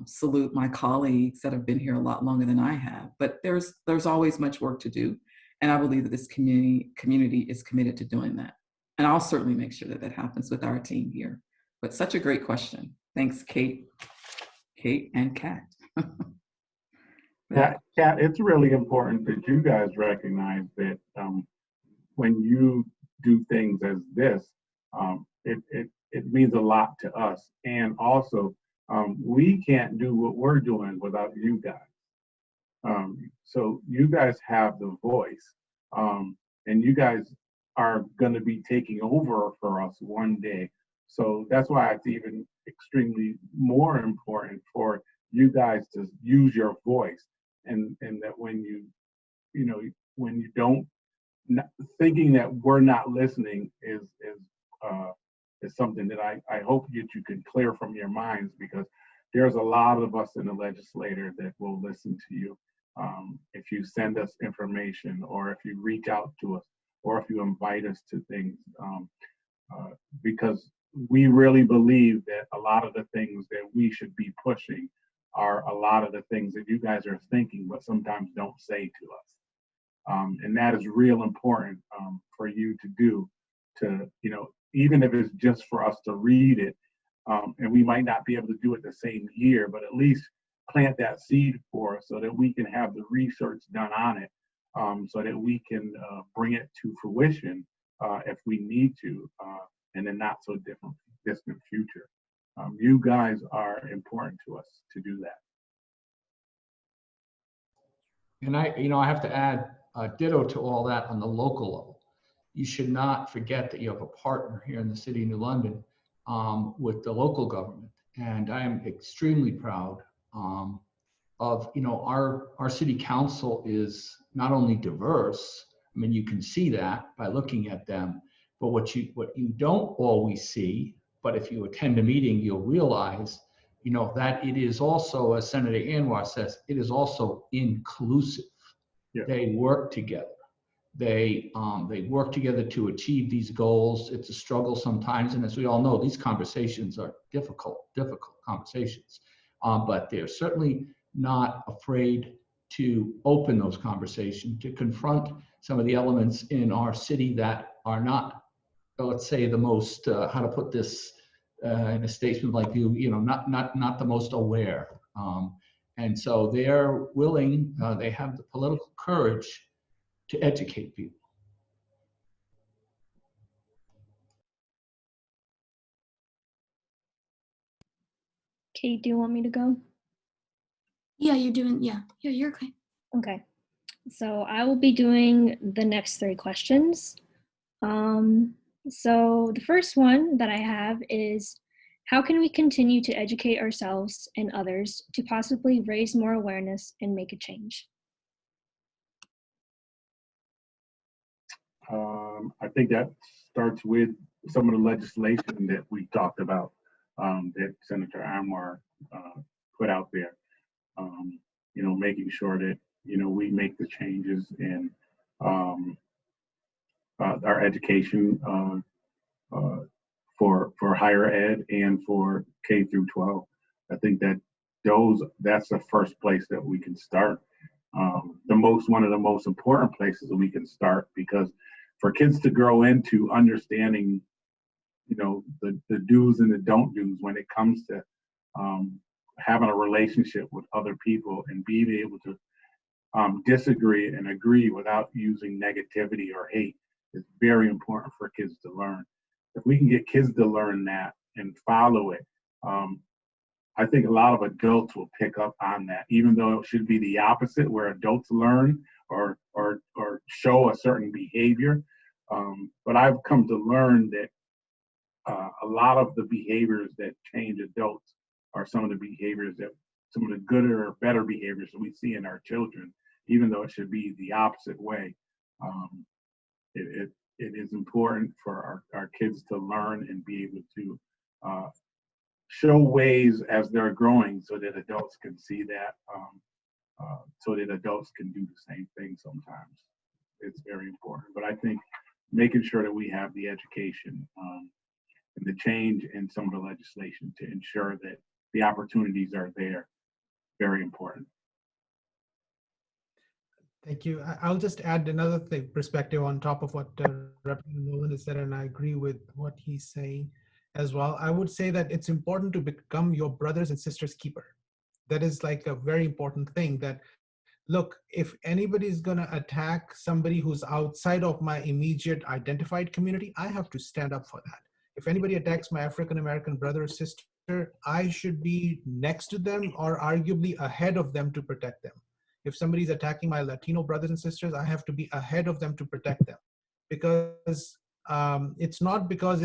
salute my colleagues that have been here a lot longer than I have. But there's always much work to do. And I believe that this community is committed to doing that. And I'll certainly make sure that that happens with our team here. But such a great question. Thanks, Kate and Kat. Kat, it's really important that you guys recognize that when you do things as this, it means a lot to us. And also, we can't do what we're doing without you guys. So you guys have the voice, and you guys are going to be taking over for us one day. So that's why it's even extremely more important for you guys to use your voice, and that when when you don't, thinking that we're not listening is something that I hope that you can clear from your minds, because there's a lot of us in the legislature that will listen to you if you send us information, or if you reach out to us, or if you invite us to things, because we really believe that a lot of the things that we should be pushing are a lot of the things that you guys are thinking but sometimes don't say to us. And that is real important for you to do, to, even if it's just for us to read it, and we might not be able to do it the same year, but at least plant that seed for us so that we can have the research done on it, so that we can bring it to fruition if we need to, in a not so distant future. You guys are important to us to do that. And I have to add ditto to all that on the local level. You should not forget that you have a partner here in the city of New London with the local government. And I am extremely proud of, our city council is not only diverse. I mean, you can see that by looking at them, but what you don't always see, but if you attend a meeting, you'll realize, that it is also, as Senator Anwar says, it is also inclusive. Yeah. They work together. They work together to achieve these goals. It's a struggle sometimes, and as we all know, these conversations are difficult conversations. But they're certainly not afraid to open those conversations, to confront some of the elements in our city that are not, let's say, the most, how to put this in a statement like not the most aware. And so they're willing, they have the political courage to educate people. Kate, do you want me to go? Yeah, you're okay. Okay. So I will be doing the next 3 questions. So the first one that I have is, how can we continue to educate ourselves and others to possibly raise more awareness and make a change? I think that starts with some of the legislation that we talked about, that Senator Anwar put out there. Making sure that we make the changes in our education for higher ed and for K through 12. I think that's the first place that we can start. One of the most important places that we can start, because for kids to grow into understanding, the do's and the don't do's when it comes to having a relationship with other people and being able to disagree and agree without using negativity or hate is very important for kids to learn. If we can get kids to learn that and follow it, I think a lot of adults will pick up on that, even though it should be the opposite, where adults learn or show a certain behavior. But I've come to learn that a lot of the behaviors that change adults are some of the behaviors that some of the gooder or better behaviors that we see in our children, even though it should be the opposite way. It is important for our kids to learn and be able to show ways as they're growing so that adults can see that, so that adults can do the same thing sometimes. It's very important. But I think making sure that we have the education and the change in some of the legislation to ensure that the opportunities are there, very important. Thank you. I'll just add another perspective on top of what Representative Nolan has said, and I agree with what he's saying as well. I would say that it's important to become your brothers and sisters' keeper. That is like a very important thing. That, look, if anybody's going to attack somebody who's outside of my immediate identified community, I have to stand up for that. If anybody attacks my African-American brother or sister, I should be next to them or arguably ahead of them to protect them. If somebody's attacking my Latino brothers and sisters, I have to be ahead of them to protect them, because it's not because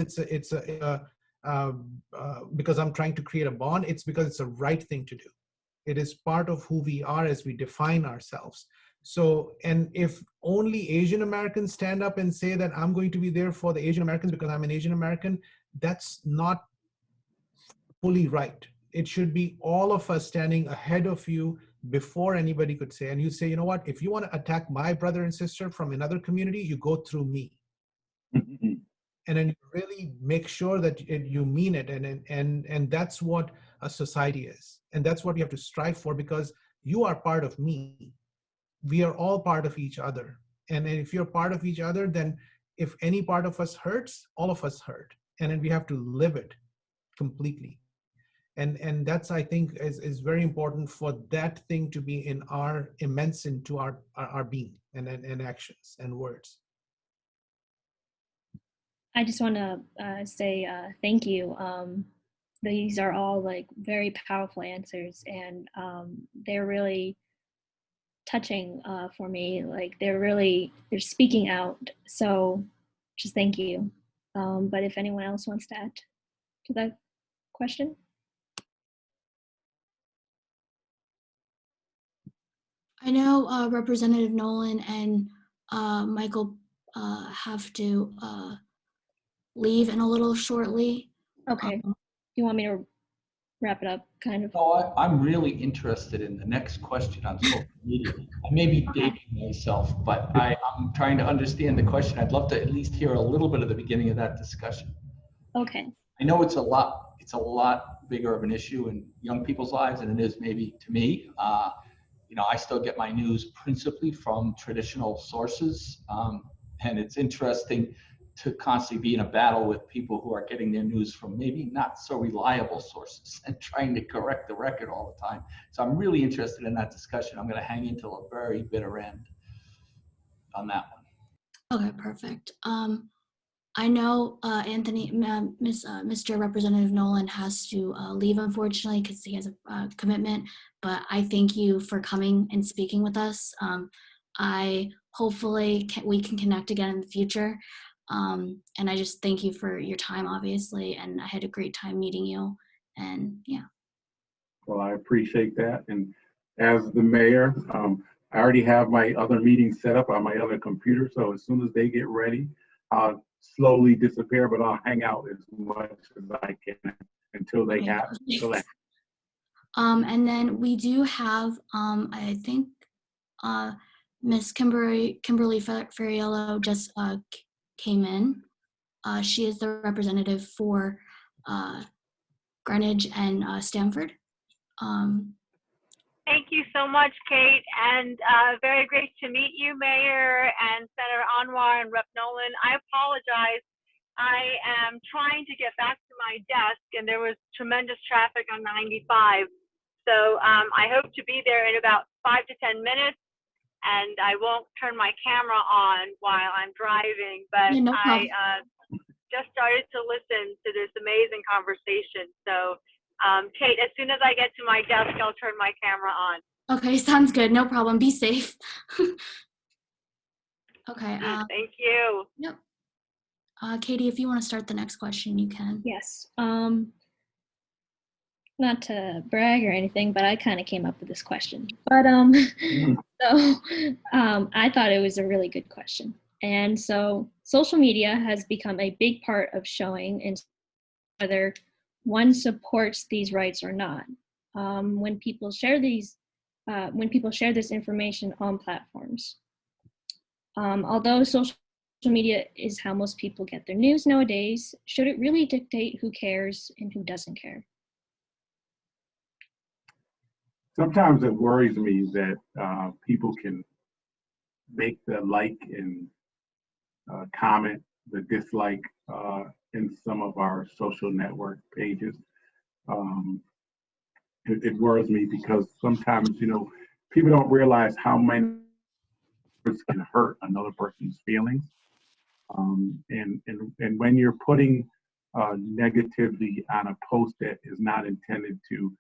because I'm trying to create a bond. It's because it's the right thing to do. It is part of who we are as we define ourselves. So, and if only Asian Americans stand up and say that I'm going to be there for the Asian Americans because I'm an Asian American, that's not fully right. It should be all of us standing ahead of you before anybody could say. And you say, you know what, if you want to attack my brother and sister from another community, you go through me. And then you really make sure that you mean it. And that's what a society is. And that's what we have to strive for, because you are part of me. We are all part of each other. And if you're part of each other, then if any part of us hurts, all of us hurt. And then we have to live it completely. And that's, I think, is very important for that thing to be in our immense into our being and actions and words. I just want to say thank you. These are all like very powerful answers, and they're really touching for me. Like they're speaking out. So just thank you. But if anyone else wants to add to that question. I know Representative Nolan and Michael have to leave in a little shortly. Okay. You want me to wrap it up, kind of? No, I'm really interested in the next question on social media. I may be dating myself, but I'm trying to understand the question. I'd love to at least hear a little bit of the beginning of that discussion. Okay. I know it's a lot bigger of an issue in young people's lives than it is maybe to me. I still get my news principally from traditional sources, and it's interesting to constantly be in a battle with people who are getting their news from maybe not so reliable sources and trying to correct the record all the time. So I'm really interested in that discussion. I'm going to hang until a very bitter end on that one. Okay, perfect. I know Anthony, Mr. Representative Nolan has to leave, unfortunately, because he has a commitment, but I thank you for coming and speaking with us. I hopefully we can connect again in the future. And I just thank you for your time, obviously, and I had a great time meeting you, and yeah. Well, I appreciate that. And as the mayor, I already have my other meetings set up on my other computer, so as soon as they get ready, I'll slowly disappear, but I'll hang out as much as I can until they have. And then we do have, I think, Miss Kimberly Fariello just came in. She is the representative for Greenwich and Stamford. Thank you so much, Kate, and very great to meet you, Mayor and Senator Anwar and Rep. Nolan. I apologize. I am trying to get back to my desk, and there was tremendous traffic on 95. So I hope to be there in about 5 to 10 minutes, and I won't turn my camera on while I'm driving, but Yeah, no I just started to listen to this amazing conversation. So Kate, as soon as I get to my desk, I'll turn my camera on. Okay, sounds good. No problem. Be safe. Okay. Thank you. Yep. Katie, if you want to start the next question, you can. Yes. Not to brag or anything, but I kind of came up with this question. But so I thought it was a really good question. And so social media has become a big part of showing and whether one supports these rights or not. When people share this information on platforms, although social media is how most people get their news nowadays, should it really dictate who cares and who doesn't care? Sometimes it worries me that people can make the like and comment, the dislike in some of our social network pages. It worries me because sometimes, people don't realize how many words can hurt another person's feelings. And when you're putting negativity on a post that is not intended to,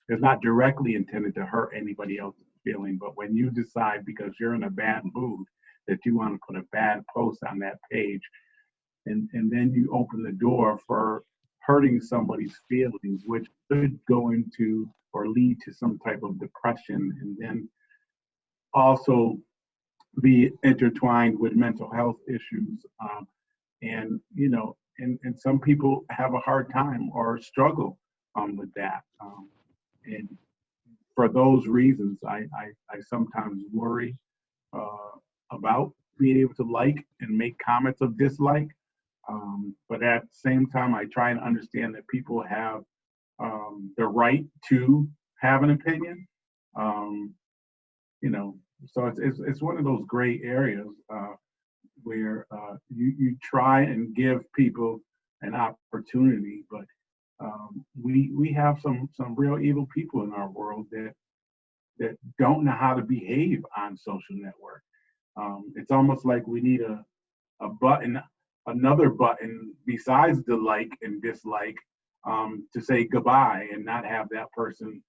is not directly intended to hurt anybody else's feeling, but when you decide because you're in a bad mood that you want to put a bad post on that page, and then you open the door for hurting somebody's feelings, which could go into or lead to some type of depression, and then also be intertwined with mental health issues. And some people have a hard time or struggle with that. And for those reasons, I sometimes worry about being able to like and make comments of dislike. But at the same time, I try and understand that people have the right to have an opinion. So it's one of those gray areas where you try and give people an opportunity, but we have some real evil people in our world that don't know how to behave on social network. It's almost like we need a button, another button besides the like and dislike, to say goodbye and not have that person,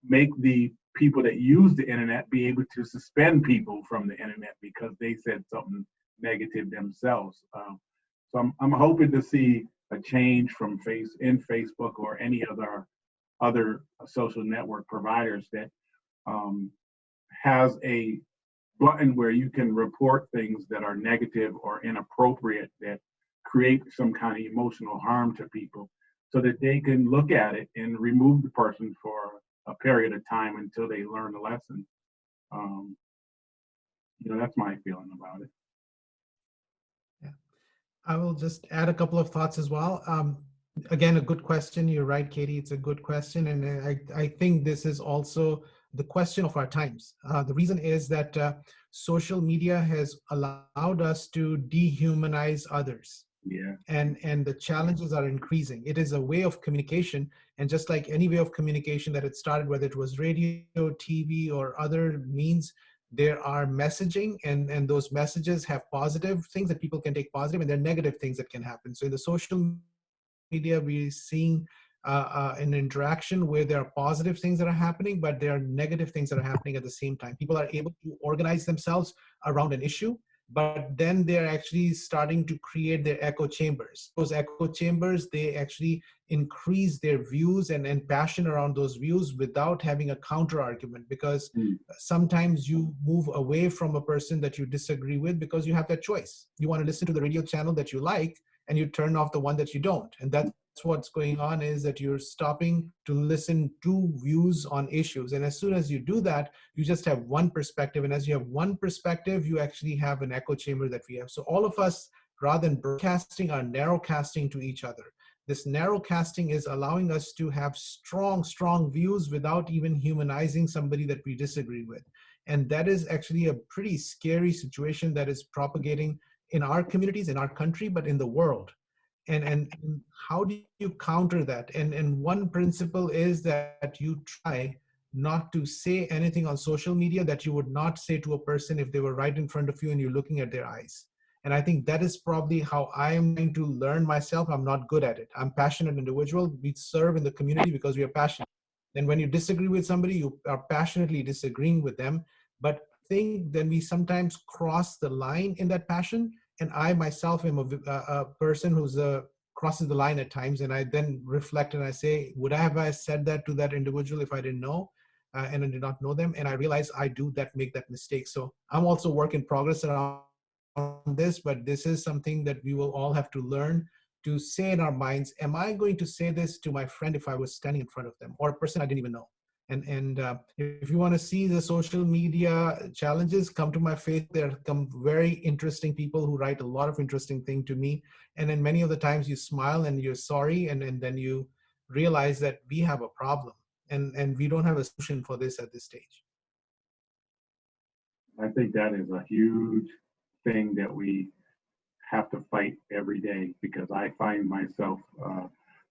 make the people that use the internet be able to suspend people from the internet because they said something negative themselves. So I'm hoping to see a change from Facebook or any other social network providers that has a button where you can report things that are negative or inappropriate that create some kind of emotional harm to people, so that they can look at it and remove the person for a period of time until they learn the lesson. That's my feeling about it. Yeah. I will just add a couple of thoughts as well. Again, a good question. You're right, Katie. It's a good question. And I think this is also the question of our times. The reason is that social media has allowed us to dehumanize others. Yeah. And the challenges are increasing. It is a way of communication. And just like any way of communication that it started, whether it was radio, TV, or other means, there are messaging, and those messages have positive things that people can take positive, and there are negative things that can happen. So in the social media, we're seeing an interaction where there are positive things that are happening, but there are negative things that are happening at the same time. People are able to organize themselves around an issue, but then they're actually starting to create their echo chambers. Those echo chambers, they actually increase their views and passion around those views without having a counter argument, because sometimes you move away from a person that you disagree with because you have that choice. You want to listen to the radio channel that you like, and you turn off the one that you don't. And that's what's going on, is that you're stopping to listen to views on issues. And as soon as you do that, you just have one perspective. And as you have one perspective, you actually have an echo chamber that we have. So all of us, rather than broadcasting, are narrowcasting to each other. This narrowcasting is allowing us to have strong views without even humanizing somebody that we disagree with. And that is actually a pretty scary situation that is propagating in our communities, in our country, but in the world. And how do you counter that? And one principle is that you try not to say anything on social media that you would not say to a person if they were right in front of you and you're looking at their eyes. And I think that is probably how I am going to learn myself. I'm not good at it. I'm a passionate individual. We serve in the community because we are passionate. And when you disagree with somebody, you are passionately disagreeing with them. But think then we sometimes cross the line in that passion. And I myself am a person who's crosses the line at times. And I then reflect and I say, would I have said that to that individual if I didn't know and I did not know them? And I realize I do make that mistake. So I'm also work in progress around this, but this is something that we will all have to learn to say in our minds, am I going to say this to my friend if I was standing in front of them, or a person I didn't even know? And if you want to see the social media challenges, come to my face. There come very interesting people who write a lot of interesting things to me. And then many of the times you smile and you're sorry, and then you realize that we have a problem and we don't have a solution for this at this stage. I think that is a huge thing that we have to fight every day, because I find myself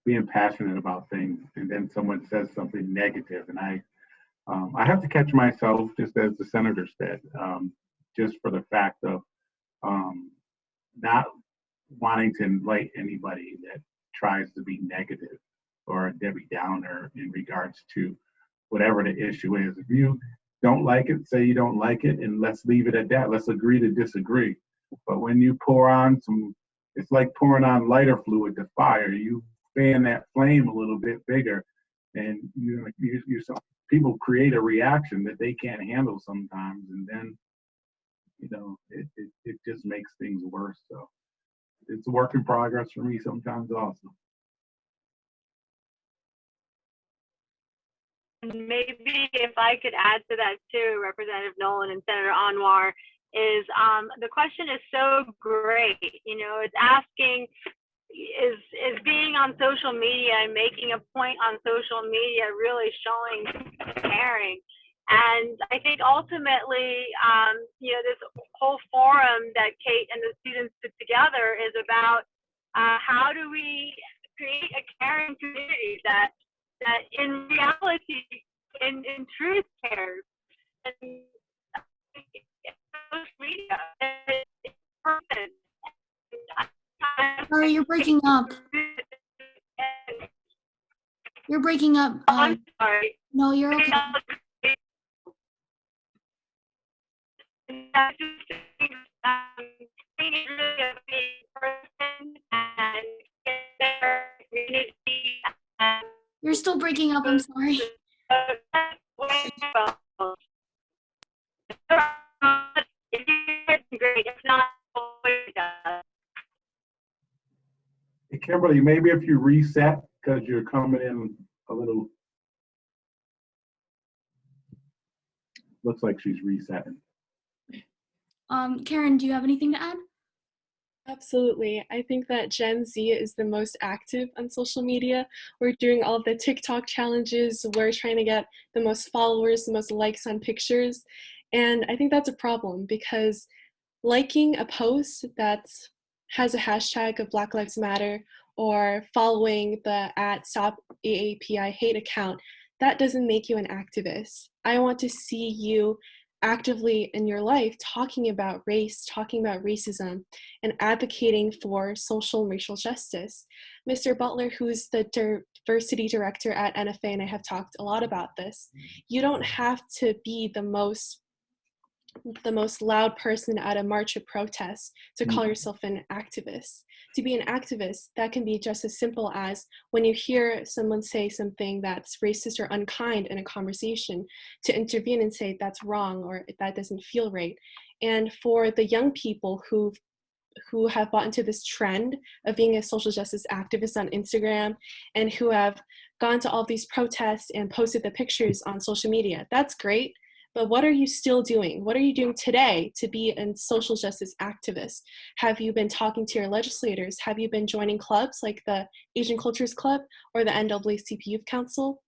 being passionate about things, and then someone says something negative, and I have to catch myself, just as the senator said, just for the fact of not wanting to invite anybody that tries to be negative or a Debbie Downer in regards to whatever the issue is. If you don't like it, say you don't like it, and let's leave it at that. Let's agree to disagree. But when you pour on it's like pouring on lighter fluid to fire. You fan that flame a little bit bigger, and people create a reaction that they can't handle sometimes, and then it just makes things worse. So it's a work in progress for me sometimes also. Maybe if I could add to that too, Representative Nolan and Senator Anwar, is the question is so great. It's asking, is being on social media and making a point on social media really showing caring? And I think ultimately, this whole forum that Kate and the students put together is about how do we create a caring community that in reality, in truth cares. And social media is perfect. Sorry, you're breaking up. You're breaking up. I'm sorry. No, you're okay. That's just being really a big person and get their community. You're still breaking up. I'm sorry. Great. If not, Hey, Kimberly, maybe if you reset, because you're coming in a little. Looks like she's resetting. Karen, do you have anything to add? Absolutely. I think that Gen Z is the most active on social media. We're doing all of the TikTok challenges. We're trying to get the most followers, the most likes on pictures. And I think that's a problem, because liking a post that has a hashtag of Black Lives Matter or following the @StopAAPI account, that doesn't make you an activist. I want to see you actively in your life talking about race, talking about racism, and advocating for social and racial justice. Mr. Butler, who's the diversity director at NFA, and I have talked a lot about this, you don't have to be the most loud person at a march or protest to call yourself an activist. To be an activist, that can be just as simple as when you hear someone say something that's racist or unkind in a conversation, to intervene and say that's wrong or that doesn't feel right. And for the young people who have bought into this trend of being a social justice activist on Instagram and who have gone to all these protests and posted the pictures on social media, that's great. But what are you still doing? What are you doing today to be a social justice activist? Have you been talking to your legislators? Have you been joining clubs like the Asian Cultures Club or the NAACP Youth Council?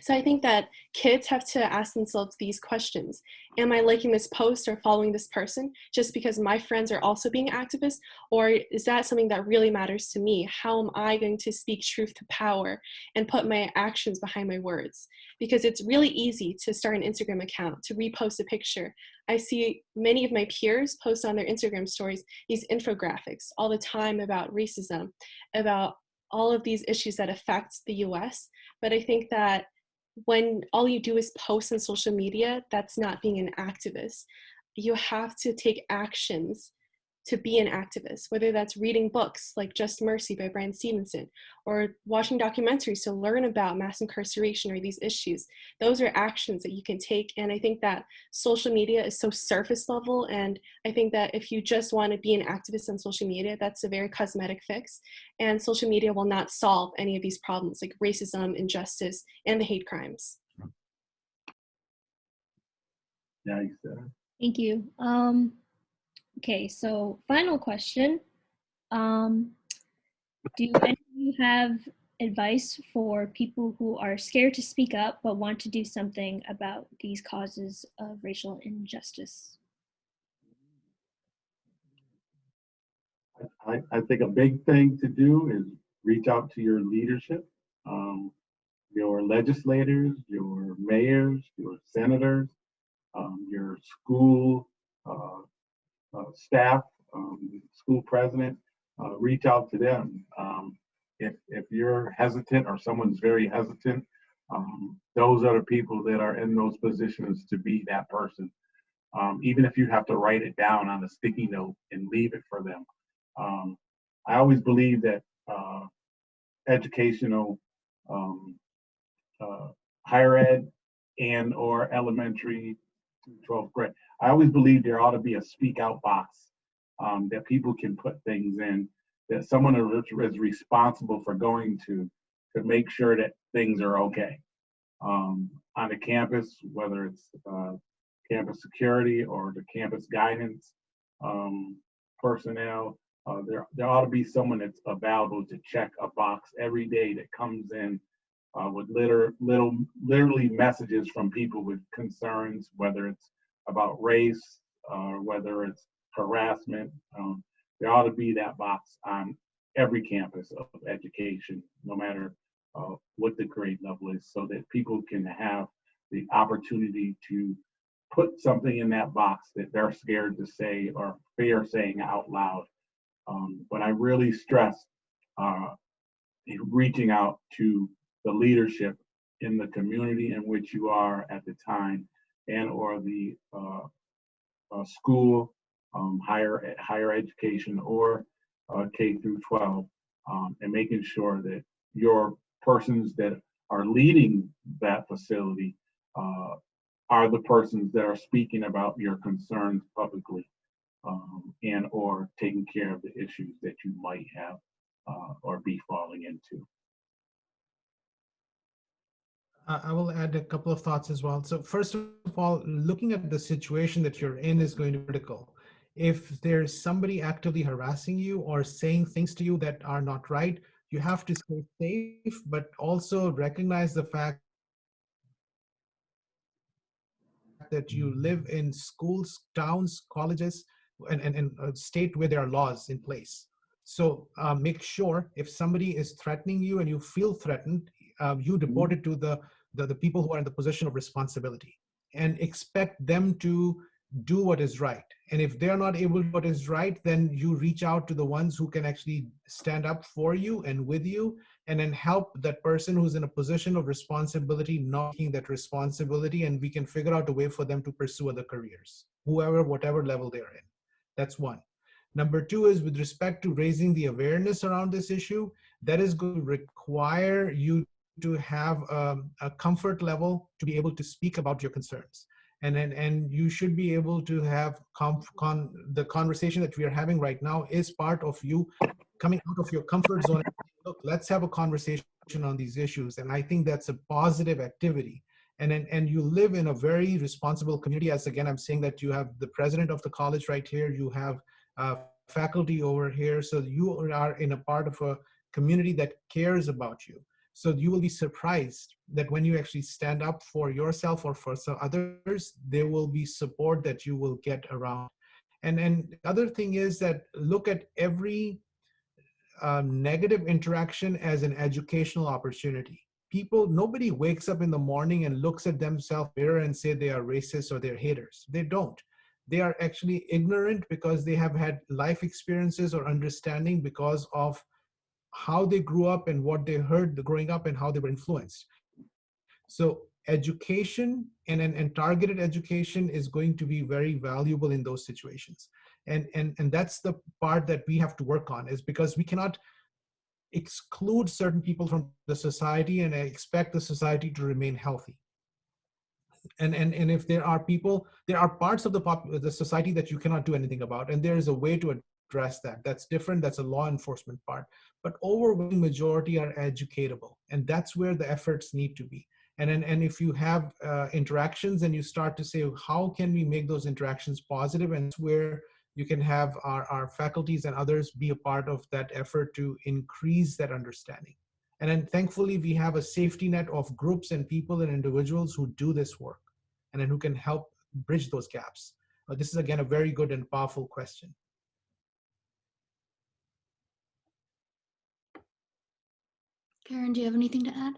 So I think that kids have to ask themselves these questions. Am I liking this post or following this person just because my friends are also being activists? Or is that something that really matters to me? How am I going to speak truth to power and put my actions behind my words? Because it's really easy to start an Instagram account, to repost a picture. I see many of my peers post on their Instagram stories these infographics all the time about racism, about all of these issues that affect the US. But I think that when all you do is post on social media, that's not being an activist. You have to take actions to be an activist, whether that's reading books like Just Mercy by Brand Stevenson, or watching documentaries to learn about mass incarceration or these issues. Those are actions that you can take. And I think that social media is so surface level. And I think that if you just want to be an activist on social media, that's a very cosmetic fix. And social media will not solve any of these problems like racism, injustice, and the hate crimes. Yeah, you said it. Thank you. Okay, so final question. Do any of you have advice for people who are scared to speak up but want to do something about these causes of racial injustice? I think a big thing to do is reach out to your leadership, your legislators, your mayors, your senators, your school staff, school president. Reach out to them. If you're hesitant or someone's very hesitant, those are the people that are in those positions to be that person. Even if you have to write it down on a sticky note and leave it for them. I always believe that educational, higher ed and or elementary to 12th grade, I always believe there ought to be a speak out box that people can put things in, that someone is responsible for going to make sure that things are okay on the campus, whether it's campus security or the campus guidance personnel. There ought to be someone that's available to check a box every day that comes in with literally messages from people with concerns, whether it's about race or whether it's harassment. There ought to be that box on every campus of education, no matter what the grade level is, so that people can have the opportunity to put something in that box that they're scared to say or fear saying out loud. But I really stress reaching out to the leadership in the community in which you are at the time, and or the school, higher education, or K through 12, and making sure that your persons that are leading that facility are the persons that are speaking about your concerns publicly, and or taking care of the issues that you might have or be falling into. I will add a couple of thoughts as well. So first of all, looking at the situation that you're in is going to be critical. If there's somebody actively harassing you or saying things to you that are not right, you have to stay safe, but also recognize the fact that you live in schools, towns, colleges, and a state where there are laws in place. So make sure if somebody is threatening you and you feel threatened, you report it to the people who are in the position of responsibility, and expect them to do what is right. And if they're not able to do what is right, then you reach out to the ones who can actually stand up for you and with you, and then help that person who's in a position of responsibility not taking that responsibility, and we can figure out a way for them to pursue other careers, whatever level they're in. That's one. Number two is with respect to raising the awareness around this issue, that is going to require you to have a comfort level to be able to speak about your concerns. And you should be able to have the conversation that we are having right now is part of you coming out of your comfort zone. Look, let's have a conversation on these issues. And I think that's a positive activity. And you live in a very responsible community. As again, I'm saying that you have the president of the college right here, you have faculty over here. So you are in a part of a community that cares about you. So you will be surprised that when you actually stand up for yourself or for some others, there will be support that you will get around. And the other thing is that look at every negative interaction as an educational opportunity. Nobody wakes up in the morning and looks at themselves in the mirror and say they are racist or they're haters. They don't. They are actually ignorant because they have had life experiences or understanding because of how they grew up and what they heard growing up and how they were influenced. So education and targeted education is going to be very valuable in those situations. And that's the part that we have to work on, is because we cannot exclude certain people from the society and expect the society to remain healthy. And if there are people, there are parts of the society that you cannot do anything about, and there is a way to address that. That's different. That's a law enforcement part. But overwhelming majority are educatable, and that's where the efforts need to be. And if you have interactions and you start to say, how can we make those interactions positive? And it's where you can have our faculties and others be a part of that effort to increase that understanding. And then thankfully, we have a safety net of groups and people and individuals who do this work and then who can help bridge those gaps. This is, again, a very good and powerful question. Karen, do you have anything to add?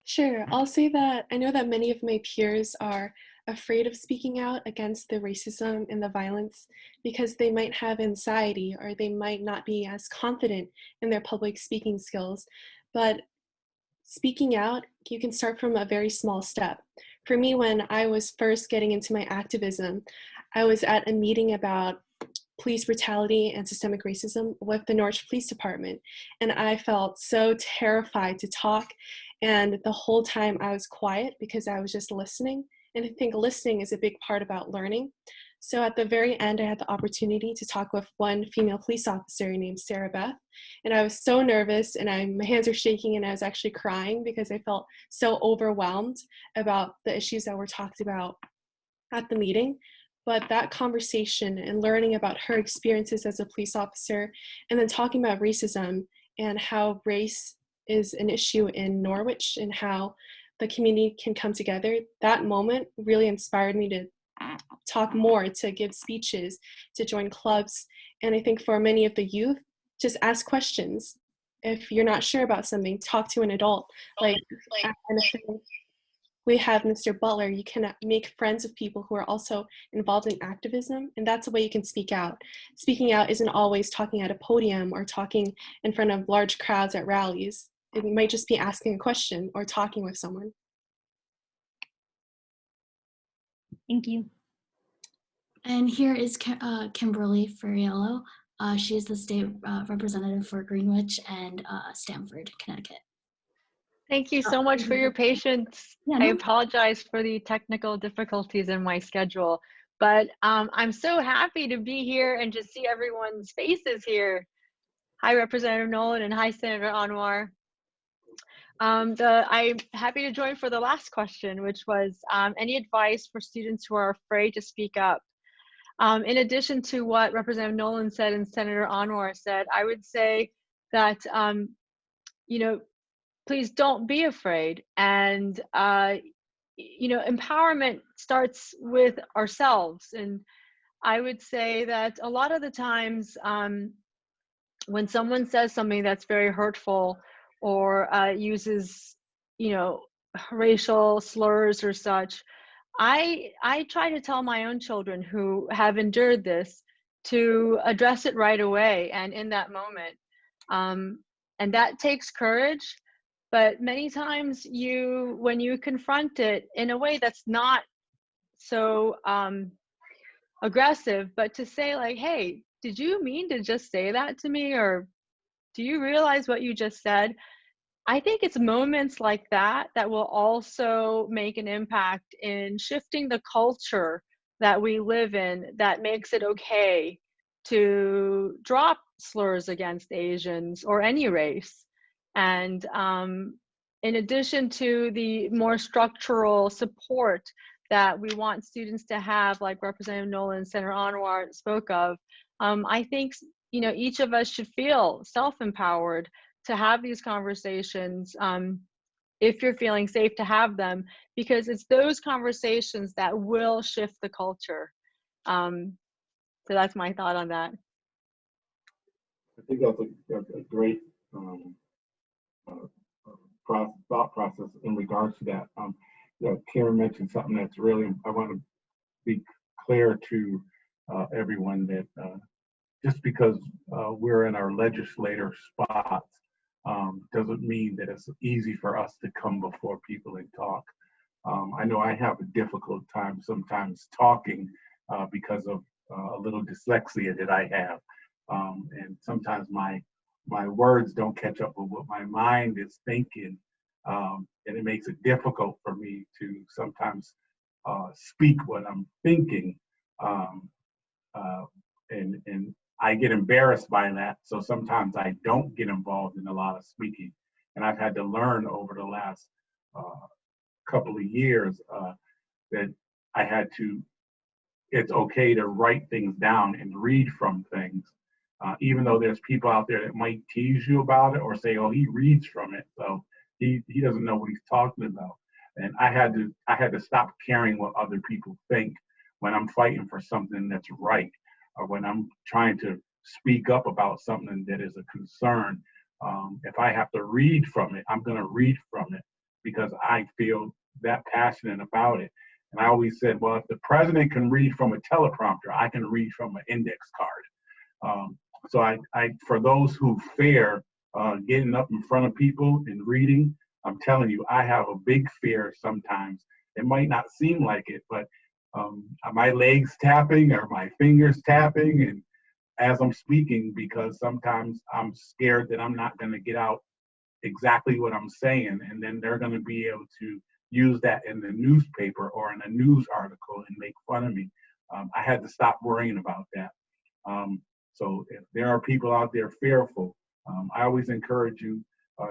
Sure. I'll say that I know that many of my peers are afraid of speaking out against the racism and the violence because they might have anxiety or they might not be as confident in their public speaking skills. But speaking out, you can start from a very small step. For me, when I was first getting into my activism, I was at a meeting about police brutality and systemic racism with the Norwich Police Department. And I felt so terrified to talk. And the whole time I was quiet because I was just listening. And I think listening is a big part about learning. So at the very end, I had the opportunity to talk with one female police officer named Sarah Beth. And I was so nervous and my hands were shaking and I was actually crying because I felt so overwhelmed about the issues that were talked about at the meeting. But that conversation and learning about her experiences as a police officer and then talking about racism and how race is an issue in Norwich and how the community can come together, that moment really inspired me to talk more, to give speeches, to join clubs. And I think for many of the youth, just ask questions. If you're not sure about something, talk to an adult. Like we have Mr. Butler, you can make friends with people who are also involved in activism, and that's a way you can speak out. Speaking out isn't always talking at a podium or talking in front of large crowds at rallies. It might just be asking a question or talking with someone. Thank you. And here is Kimberly Fariello. She is the state representative for Greenwich and Stamford, Connecticut. Thank you so much for your patience. Yeah, I no. apologize for the technical difficulties in my schedule, but I'm so happy to be here and just see everyone's faces here. Hi, Representative Nolan, and hi, Senator Anwar. I'm happy to join for the last question, which was any advice for students who are afraid to speak up? In addition to what Representative Nolan said and Senator Anwar said, I would say that, you know, please don't be afraid. And, you know, empowerment starts with ourselves. And I would say that a lot of the times when someone says something that's very hurtful or uses, you know, racial slurs or such, I try to tell my own children who have endured this to address it right away and in that moment. And that takes courage. But many times when you confront it in a way that's not so aggressive, but to say like, hey, did you mean to just say that to me? Or do you realize what you just said? I think it's moments like that that will also make an impact in shifting the culture that we live in that makes it okay to drop slurs against Asians or any race. And in addition to the more structural support that we want students to have, like Representative Nolan and Senator Anwar spoke of, I think, you know, each of us should feel self-empowered to have these conversations if you're feeling safe to have them, because it's those conversations that will shift the culture. So that's my thought on that. I think that's a great thought process in regards to that. You know, Karen mentioned something that's really, I want to be clear to everyone that just because we're in our legislator spots doesn't mean that it's easy for us to come before people and talk. I know I have a difficult time sometimes talking because of a little dyslexia that I have. And sometimes my words don't catch up with what my mind is thinking. And it makes it difficult for me to sometimes speak what I'm thinking. Um, uh, and I get embarrassed by that. So sometimes I don't get involved in a lot of speaking. And I've had to learn over the last couple of years that I had to, it's okay to write things down and read from things. Even though there's people out there that might tease you about it or say, oh, he reads from it, so he doesn't know what he's talking about. And I had to stop caring what other people think when I'm fighting for something that's right, or when I'm trying to speak up about something that is a concern. If I have to read from it, I'm going to read from it because I feel that passionate about it. And I always said, well, if the president can read from a teleprompter, I can read from an index card. So I for those who fear getting up in front of people and reading, I'm telling you, I have a big fear sometimes. It might not seem like it, but my legs tapping or my fingers tapping and as I'm speaking, because sometimes I'm scared that I'm not going to get out exactly what I'm saying, and then they're going to be able to use that in the newspaper or in a news article and make fun of me. I had to stop worrying about that. So if there are people out there fearful, I always encourage you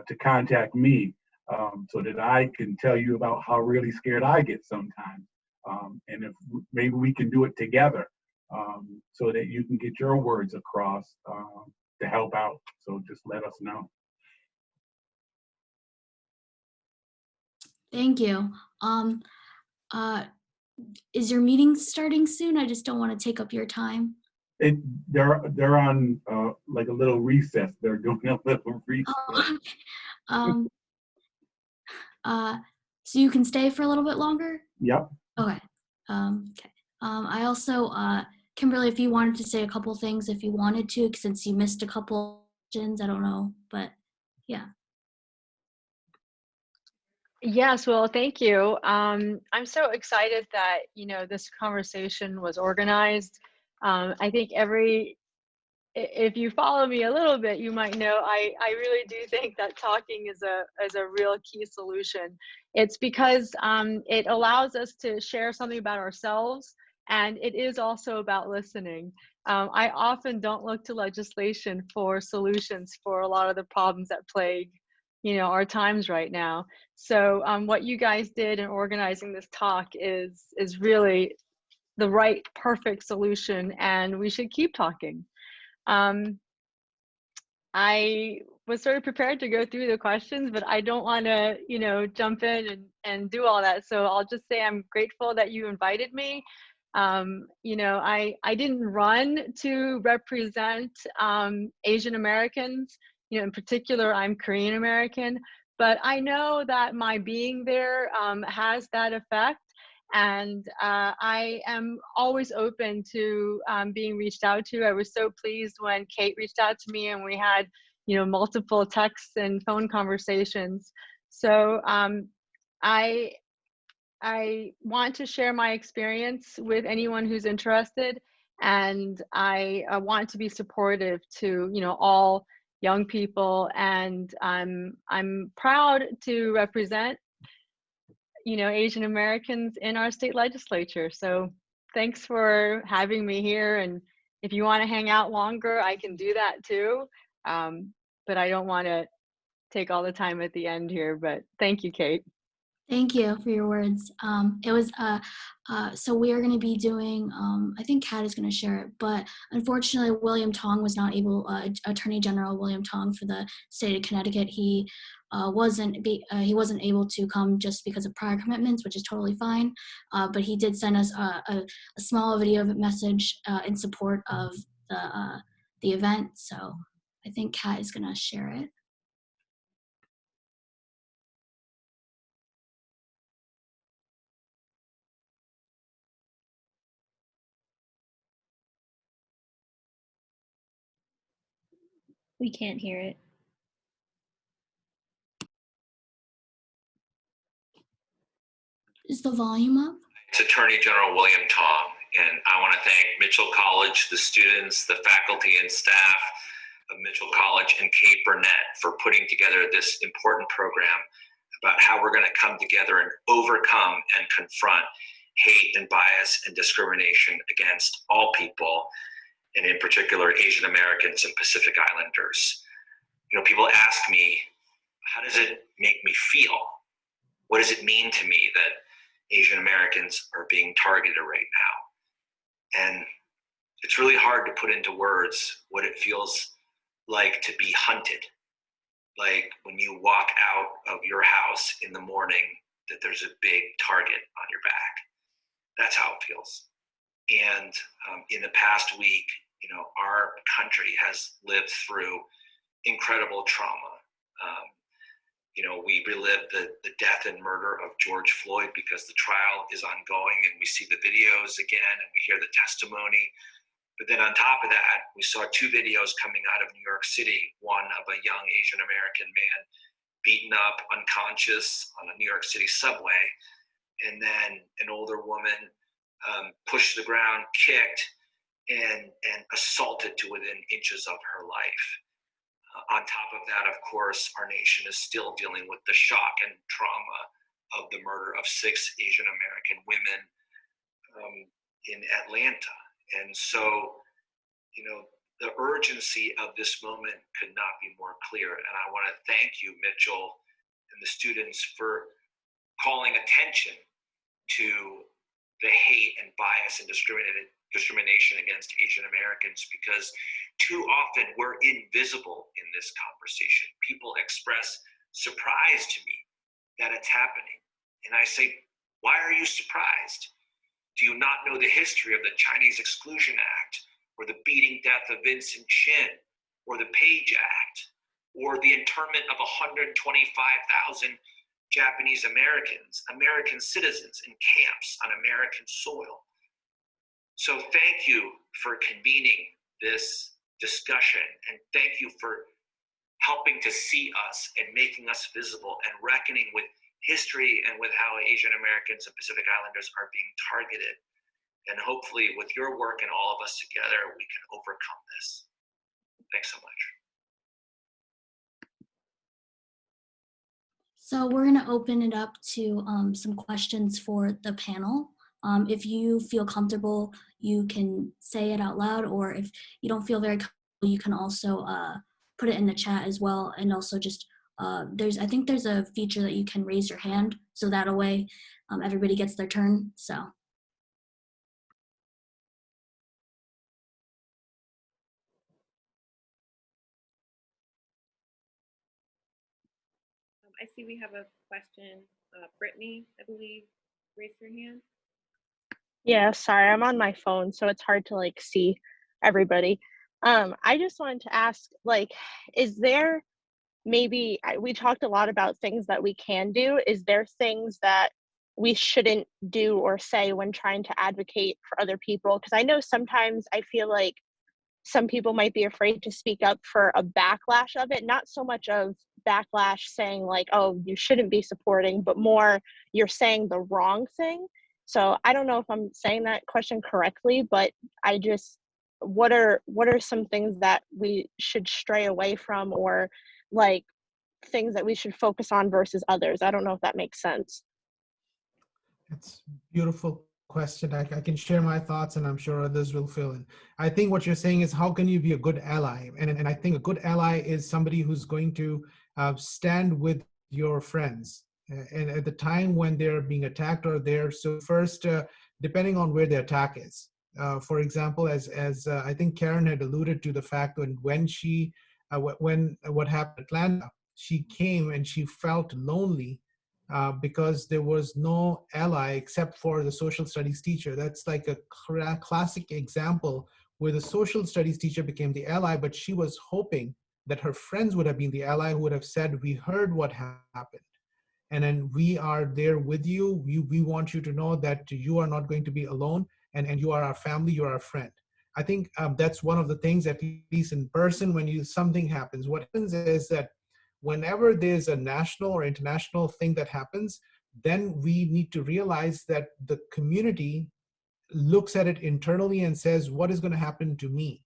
to contact me so that I can tell you about how really scared I get sometimes. And if maybe we can do it together so that you can get your words across to help out. So just let us know. Thank you. Is your meeting starting soon? I just don't want to take up your time. They're on like a little recess. They're doing a little recess. Oh, okay. So you can stay for a little bit longer? Yep. Okay. Okay. I also, Kimberly, if you wanted to say a couple things, if you wanted to, since you missed a couple questions, I don't know, but yeah. Yes, well, thank you. I'm so excited that, this conversation was organized. I think if you follow me a little bit, you might know I really do think that talking is a real key solution. It's because it allows us to share something about ourselves, and it is also about listening. I often don't look to legislation for solutions for a lot of the problems that plague, our times right now. So what you guys did in organizing this talk is really the right, perfect solution, and we should keep talking. I was sort of prepared to go through the questions, but I don't want to, jump in and do all that. So I'll just say I'm grateful that you invited me. I didn't run to represent Asian Americans. In particular, I'm Korean American, but I know that my being there has that effect. And I am always open to being reached out to. I was so pleased when Kate reached out to me and we had, multiple texts and phone conversations. So I want to share my experience with anyone who's interested, and I want to be supportive to, all young people, and I'm proud to represent Asian Americans in our state legislature. So thanks for having me here. And if you want to hang out longer, I can do that too. But I don't want to take all the time at the end here, but thank you, Kate. Thank you for your words. It was, so we are going to be doing, I think Kat is going to share it, but unfortunately, William Tong was not able, Attorney General William Tong for the state of Connecticut, he wasn't able to come just because of prior commitments, which is totally fine. But he did send us a small video message in support of the event. So I think Kat is going to share it. We can't hear it. Is the volume up? It's Attorney General William Tong, and I want to thank Mitchell College, the students, the faculty and staff of Mitchell College, and Kate Burnett for putting together this important program about how we're going to come together and overcome and confront hate and bias and discrimination against all people, and in particular Asian Americans and Pacific Islanders. You know, people ask me, how does it make me feel? What does it mean to me that Asian Americans are being targeted right now? And it's really hard to put into words what it feels like to be hunted. Like when you walk out of your house in the morning, that there's a big target on your back. That's how it feels. And in the past week, you know, our country has lived through incredible trauma. You know, we relived the death and murder of George Floyd because the trial is ongoing, and we see the videos again and we hear the testimony. But then on top of that, we saw two videos coming out of New York City, one of a young Asian American man beaten up, unconscious on a New York City subway, and then an older woman pushed to the ground, kicked, and assaulted to within inches of her life. On top of that, of course, our nation is still dealing with the shock and trauma of the murder of 6 Asian American women in Atlanta. And so, you know, the urgency of this moment could not be more clear. And I want to thank you, Mitchell, and the students for calling attention to the hate and bias and discrimination against Asian Americans, because too often we're invisible in this conversation. People express surprise to me that it's happening. And I say, why are you surprised? Do you not know the history of the Chinese Exclusion Act, or the beating death of Vincent Chin, or the Page Act, or the internment of 125,000 Japanese Americans, American citizens in camps on American soil? So thank you for convening this discussion, and thank you for helping to see us and making us visible and reckoning with history and with how Asian Americans and Pacific Islanders are being targeted. And hopefully with your work and all of us together, we can overcome this. Thanks so much. So we're going to open it up to some questions for the panel. If you feel comfortable, you can say it out loud, or if you don't feel very comfortable, you can also put it in the chat as well. And also just, I think there's a feature that you can raise your hand, so that way everybody gets their turn, so. I see we have a question. Brittany, I believe, raised your hand. Yeah, sorry, I'm on my phone, so it's hard to like see everybody. I just wanted to ask, like, is there maybe, we talked a lot about things that we can do. Is there things that we shouldn't do or say when trying to advocate for other people? Because I know sometimes I feel like some people might be afraid to speak up for a backlash of it, not so much of backlash saying like, oh, you shouldn't be supporting, but more you're saying the wrong thing. So I don't know if I'm saying that question correctly, but I just, what are some things that we should stray away from, or like things that we should focus on versus others? I don't know if that makes sense. It's a beautiful question. I can share my thoughts, and I'm sure others will fill in. I think what you're saying is, how can you be a good ally? And I think a good ally is somebody who's going to stand with your friends. And at the time when they're being attacked or they're, so first, depending on where the attack is. For example, as I think Karen had alluded to the fact that when she, when what happened in Atlanta, she came and she felt lonely because there was no ally except for the social studies teacher. That's like a classic example where the social studies teacher became the ally, but she was hoping that her friends would have been the ally who would have said, we heard what happened, and then we are there with you. We want you to know that you are not going to be alone, and you are our family, you are our friend. I think that's one of the things, at least in person, when something happens. What happens is that whenever there's a national or international thing that happens, then we need to realize that the community looks at it internally and says, what is going to happen to me?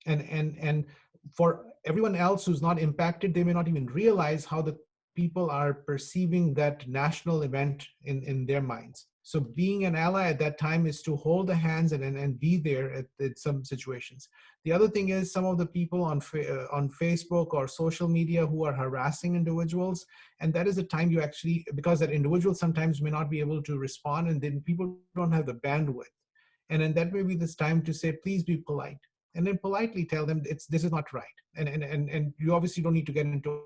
And for everyone else who's not impacted, they may not even realize how the people are perceiving that national event in their minds. So being an ally at that time is to hold the hands and be there at some situations. The other thing is some of the people on Facebook or social media who are harassing individuals, and that is a time you actually, because that individual sometimes may not be able to respond, and then people don't have the bandwidth. And then that may be this time to say, please be polite. And then politely tell them this is not right. And you obviously don't need to get into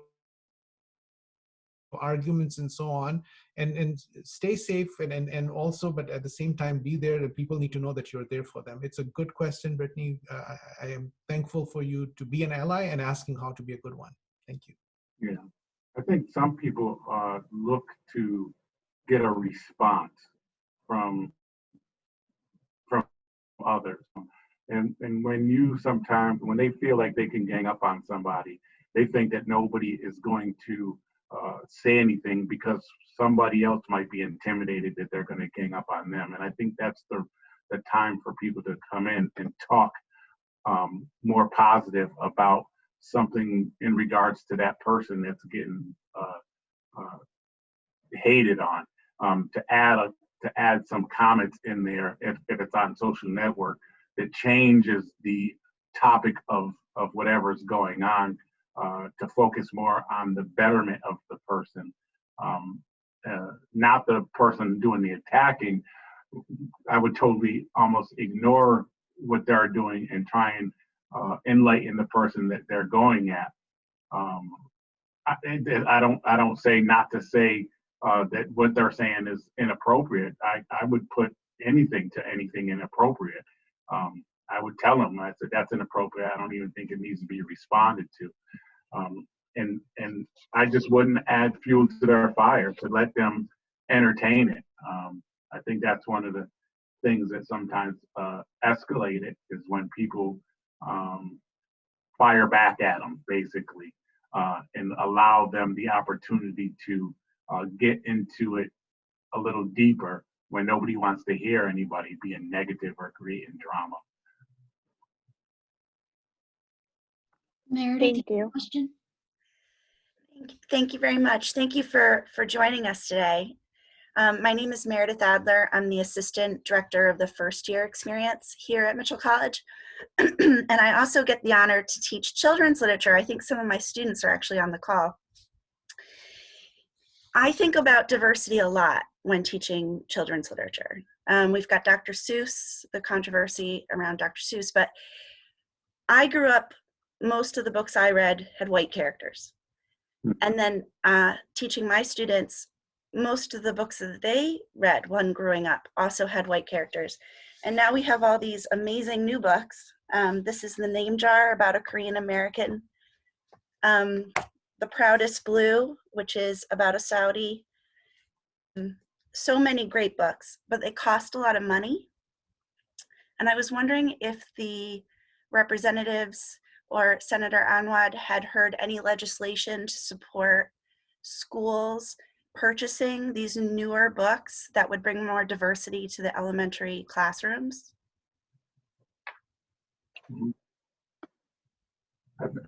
arguments and so on, and stay safe and also, but at the same time, be there, and people need to know that you're there for them. It's a good question, Brittany. I am thankful for you to be an ally and asking how to be a good one. Thank you. Yeah, I think some people look to get a response from others. And when they feel like they can gang up on somebody, they think that nobody is going to say anything because somebody else might be intimidated that they're going to gang up on them. And I think that's the time for people to come in and talk more positive about something in regards to that person that's getting hated on. To add some comments in there if it's on social network that changes the topic of whatever's going on, to focus more on the betterment of the person, not the person doing the attacking. I would totally almost ignore what they're doing and try and enlighten the person that they're going at. I don't say not to say that what they're saying is inappropriate. I would put anything to anything inappropriate. I would tell them, I said, that's inappropriate. I don't even think it needs to be responded to. And I just wouldn't add fuel to their fire to let them entertain it. I think that's one of the things that sometimes escalate it, is when people fire back at them, basically, and allow them the opportunity to get into it a little deeper when nobody wants to hear anybody being negative or creating drama. Meredith, Thank you. question? Thank you very much. Thank you for joining us today. My name is Meredith Adler. I'm the Assistant Director of the First Year Experience here at Mitchell College. And I also get the honor to teach children's literature. I think some of my students are actually on the call. I think about diversity a lot when teaching children's literature. We've got Dr. Seuss, the controversy around Dr. Seuss, but I grew up, most of the books I read had white characters. And then teaching my students, most of the books that they read when growing up also had white characters. And now we have all these amazing new books. This is The Name Jar, about a Korean American. The Proudest Blue, which is about a Saudi. So many great books, but they cost a lot of money. And I was wondering if the representatives or Senator Anwad had heard any legislation to support schools purchasing these newer books that would bring more diversity to the elementary classrooms.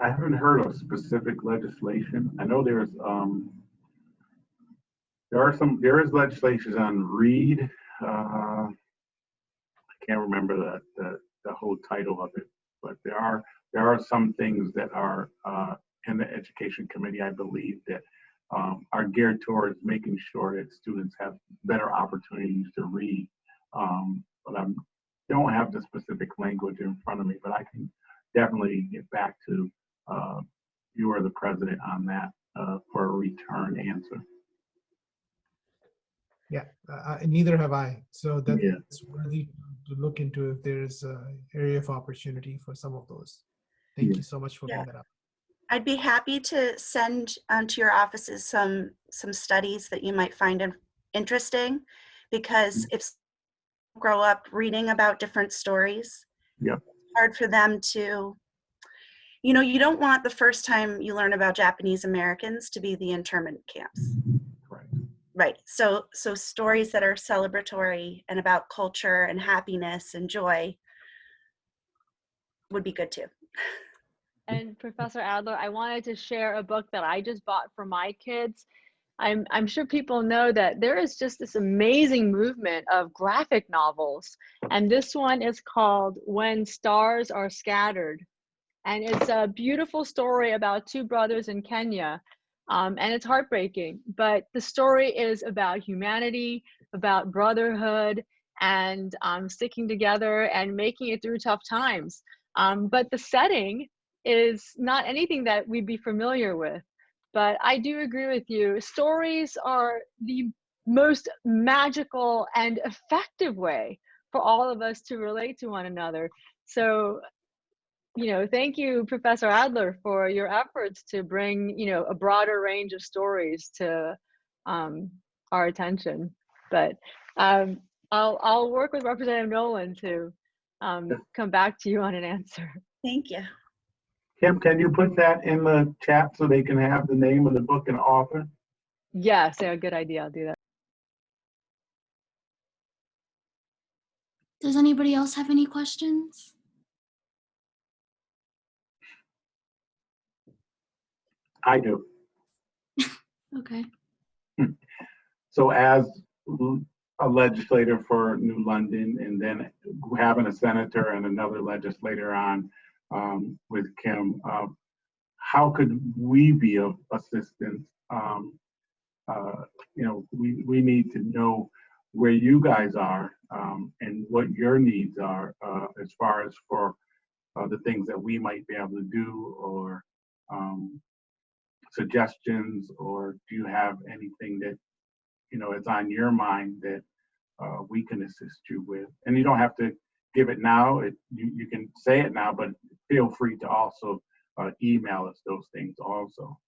I haven't heard of specific legislation. I know there is legislation on read. I can't remember the whole title of it, but there are some things that are in the education committee, I believe, that are geared towards making sure that students have better opportunities to read. But I don't have the specific language in front of me, but I can definitely get back to you or the president on that for a return answer. Yeah, neither have I. So that's Yeah. worthy to look into if there's an area of opportunity for some of those. Thank you so much for bringing that up. I'd be happy to send to your offices some studies that you might find interesting, because if grow up reading about different stories, Yep. it's hard for them to, you don't want the first time you learn about Japanese Americans to be the internment camps. Correct. Right. So stories that are celebratory and about culture and happiness and joy would be good too. And Professor Adler, I wanted to share a book that I just bought for my kids. I'm sure people know that there is just this amazing movement of graphic novels. And this one is called When Stars Are Scattered. And it's a beautiful story about two brothers in Kenya. And it's heartbreaking, but the story is about humanity, about brotherhood, and sticking together and making it through tough times. But the setting is not anything that we'd be familiar with. But I do agree with you. Stories are the most magical and effective way for all of us to relate to one another. So, thank you, Professor Adler, for your efforts to bring, a broader range of stories to our attention. But I'll work with Representative Nolan to come back to you on an answer. Thank you. Kim, can you put that in the chat so they can have the name of the book and author? Yes, yeah, good idea. I'll do that. Does anybody else have any questions? I do. Okay. So as a legislator for New London, and then having a senator and another legislator on with Kim, how could we be of assistance? We need to know where you guys are and what your needs are as far as for the things that we might be able to do, or suggestions, or do you have anything that is on your mind that we can assist you with? And you don't have to give it now. You can say it now, but feel free to also email us those things also.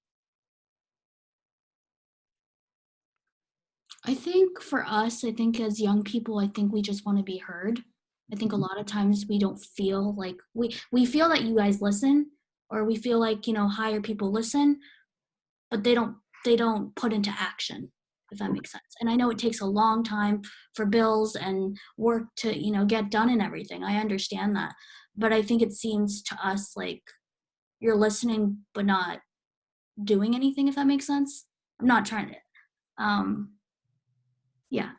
I think for us, I think as young people, I think we just want to be heard. I think a lot of times we don't feel like we feel that you guys listen, or we feel like, higher people listen, but they don't put into action, if that makes sense. And I know it takes a long time for bills and work to, get done and everything. I understand that. But I think it seems to us like you're listening but not doing anything, if that makes sense. I'm not trying to yeah.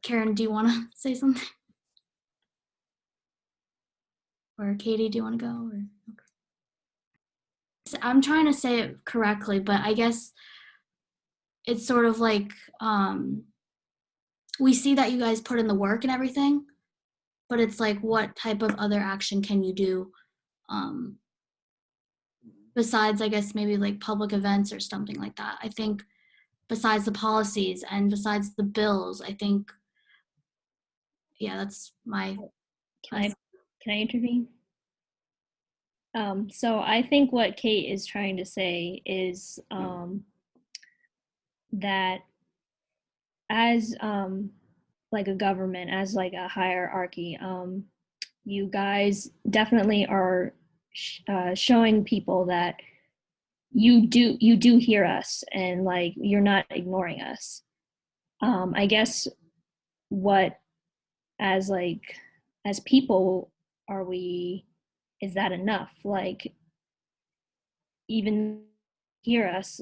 Karen, do you want to say something? Or Katie, do you want to go? Or okay. So I'm trying to say it correctly, but I guess it's sort of like we see that you guys put in the work and everything, but it's like, what type of other action can you do besides, I guess, maybe like public events or something like that? I think besides the policies and besides the bills, I think, yeah, that's my. Can I intervene? So I think what Kate is trying to say is that as like a government, as like a hierarchy, you guys definitely are showing people that you do hear us, and like you're not ignoring us. I guess what as people is that enough? Like, even hear us,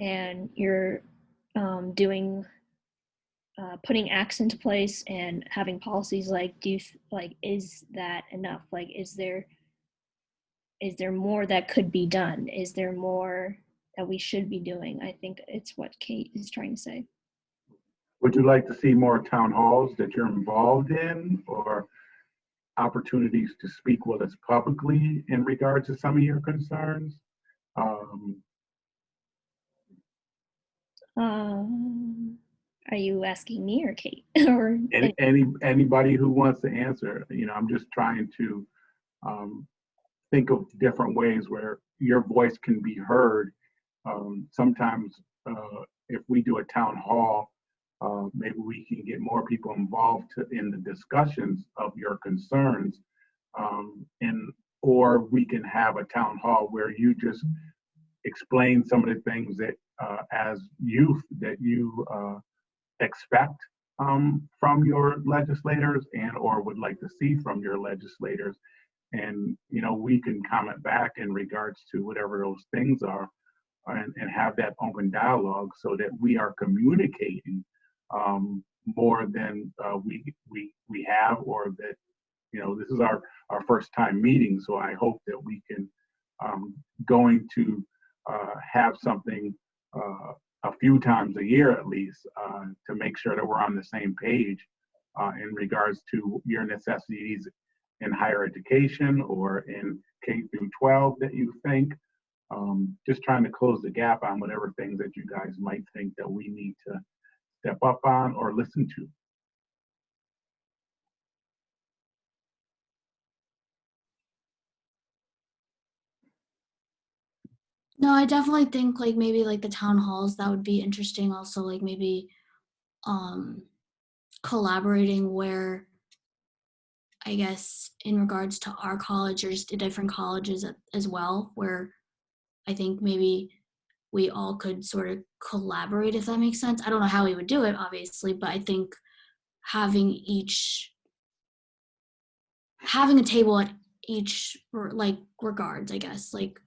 and you're doing putting acts into place and having policies, like, is that enough? Like, is there more that could be done? Is there more that we should be doing? I think it's what Kate is trying to say. Would you like to see more town halls that you're involved in, or opportunities to speak with us publicly in regard to some of your concerns? Are you asking me or Kate? Or anybody who wants to answer? I'm just trying to think of different ways where your voice can be heard. Sometimes if we do a town hall, maybe we can get more people involved in the discussions of your concerns, or we can have a town hall where you just explain some of the things that as youth that you expect from your legislators and or would like to see from your legislators. And, you know, we can comment back in regards to whatever those things are and have that open dialogue so that we are communicating more than we have, or that, you know, this is our first time meeting. So I hope that we can going to have something a few times a year at least to make sure that we're on the same page in regards to your necessities in higher education or in K through 12 that you think. Just trying to close the gap on whatever things that you guys might think that we need to step up on or listen to. No, I definitely think like maybe like the town halls, that would be interesting. Also, like maybe um collaborating where, I guess, in regards to our college or just different colleges as well, where I think maybe we all could sort of collaborate, if that makes sense. I don't know how we would do it, obviously, but I think having a table at each like regards, I guess, like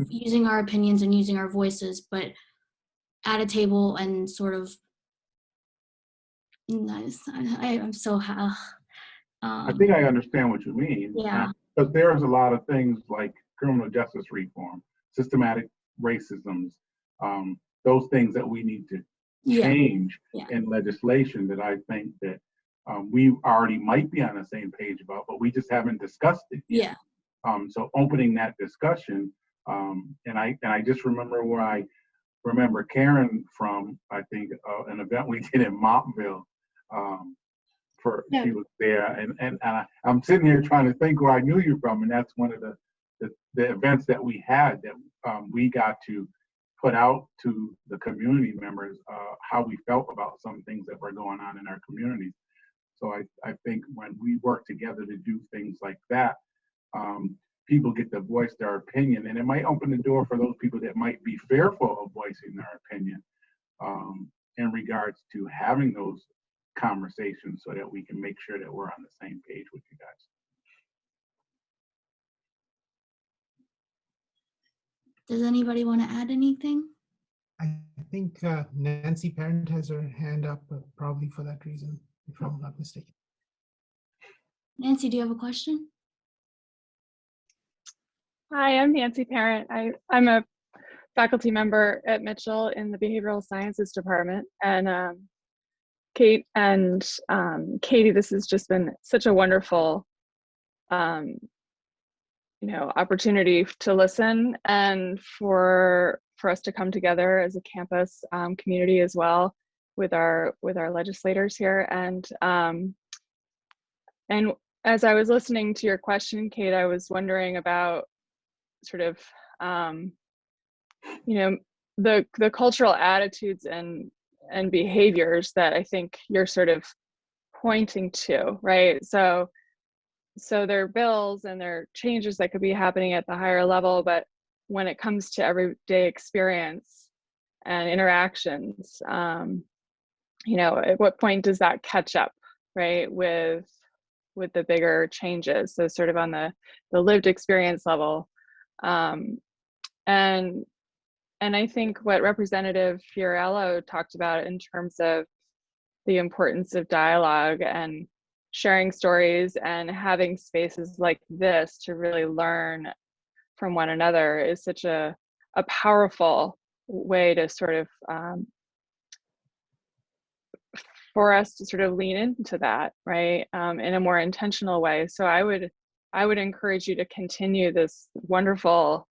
using our opinions and using our voices, but at a table and sort of nice. I'm so I think I understand what you mean. yeah. Because there's a lot of things like criminal justice reform, systematic racisms, those things that we need to change in legislation that I think that we already might be on the same page about, but we just haven't discussed it yet. So opening that discussion, and I just remember where I remember Karen from, I think, an event we did in Montville. She was there, and I'm sitting here trying to think where I knew you from, and that's one of the events that we had that we got to put out to the community members how we felt about some things that were going on in our communities. So I think when we work together to do things like that, people get to voice their opinion, and it might open the door for those people that might be fearful of voicing their opinion in regards to having those conversations so that we can make sure that we're on the same page with you guys. Does anybody want to add anything? I think Nancy Parent has her hand up, probably for that reason, if I'm not mistaken. Nancy, do you have a question? Hi, I'm Nancy Parent. I'm a faculty member at Mitchell in the Behavioral Sciences Department. And Kate and Katie, this has just been such a wonderful opportunity to listen and for us to come together as a campus community as well with our legislators here. And as I was listening to your question, Kate, I was wondering about sort of the cultural attitudes and behaviors that I think you're sort of pointing to, right? So there are bills and there are changes that could be happening at the higher level, but when it comes to everyday experience and interactions, at what point does that catch up, right, with the bigger changes? So sort of on the lived experience level. And I think what Representative Fariello talked about in terms of the importance of dialogue and sharing stories and having spaces like this to really learn from one another is such a powerful way to sort of for us to sort of lean into that, right, in a more intentional way. So I would encourage you to continue this wonderful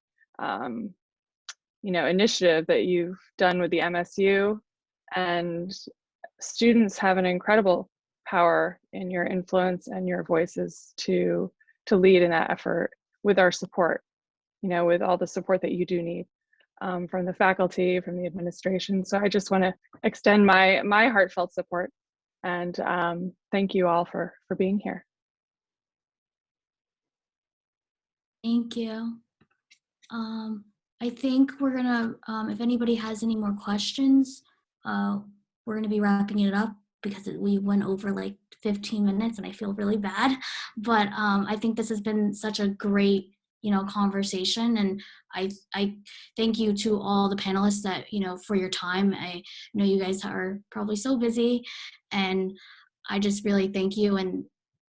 initiative that you've done with the MSU, and students have an incredible power in your influence and your voices to lead in that effort with our support, with all the support that you do need from the faculty, from the administration. So I just want to extend my heartfelt support and thank you all for being here. Thank you. I think we're gonna, if anybody has any more questions, we're gonna be wrapping it up because we went over like 15 minutes and I feel really bad. But I think this has been such a great, conversation. And I thank you to all the panelists that, for your time. I know you guys are probably so busy, and I just really thank you. And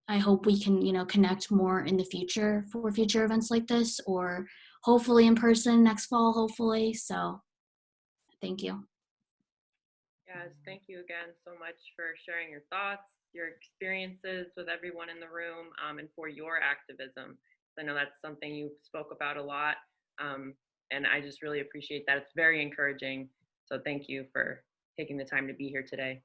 I hope we can, connect more in the future for future events like this, or hopefully in person next fall, hopefully. So thank you. Yes, thank you again so much for sharing your thoughts, your experiences with everyone in the room, and for your activism. I know that's something you spoke about a lot, and I just really appreciate that. It's very encouraging. So thank you for taking the time to be here today.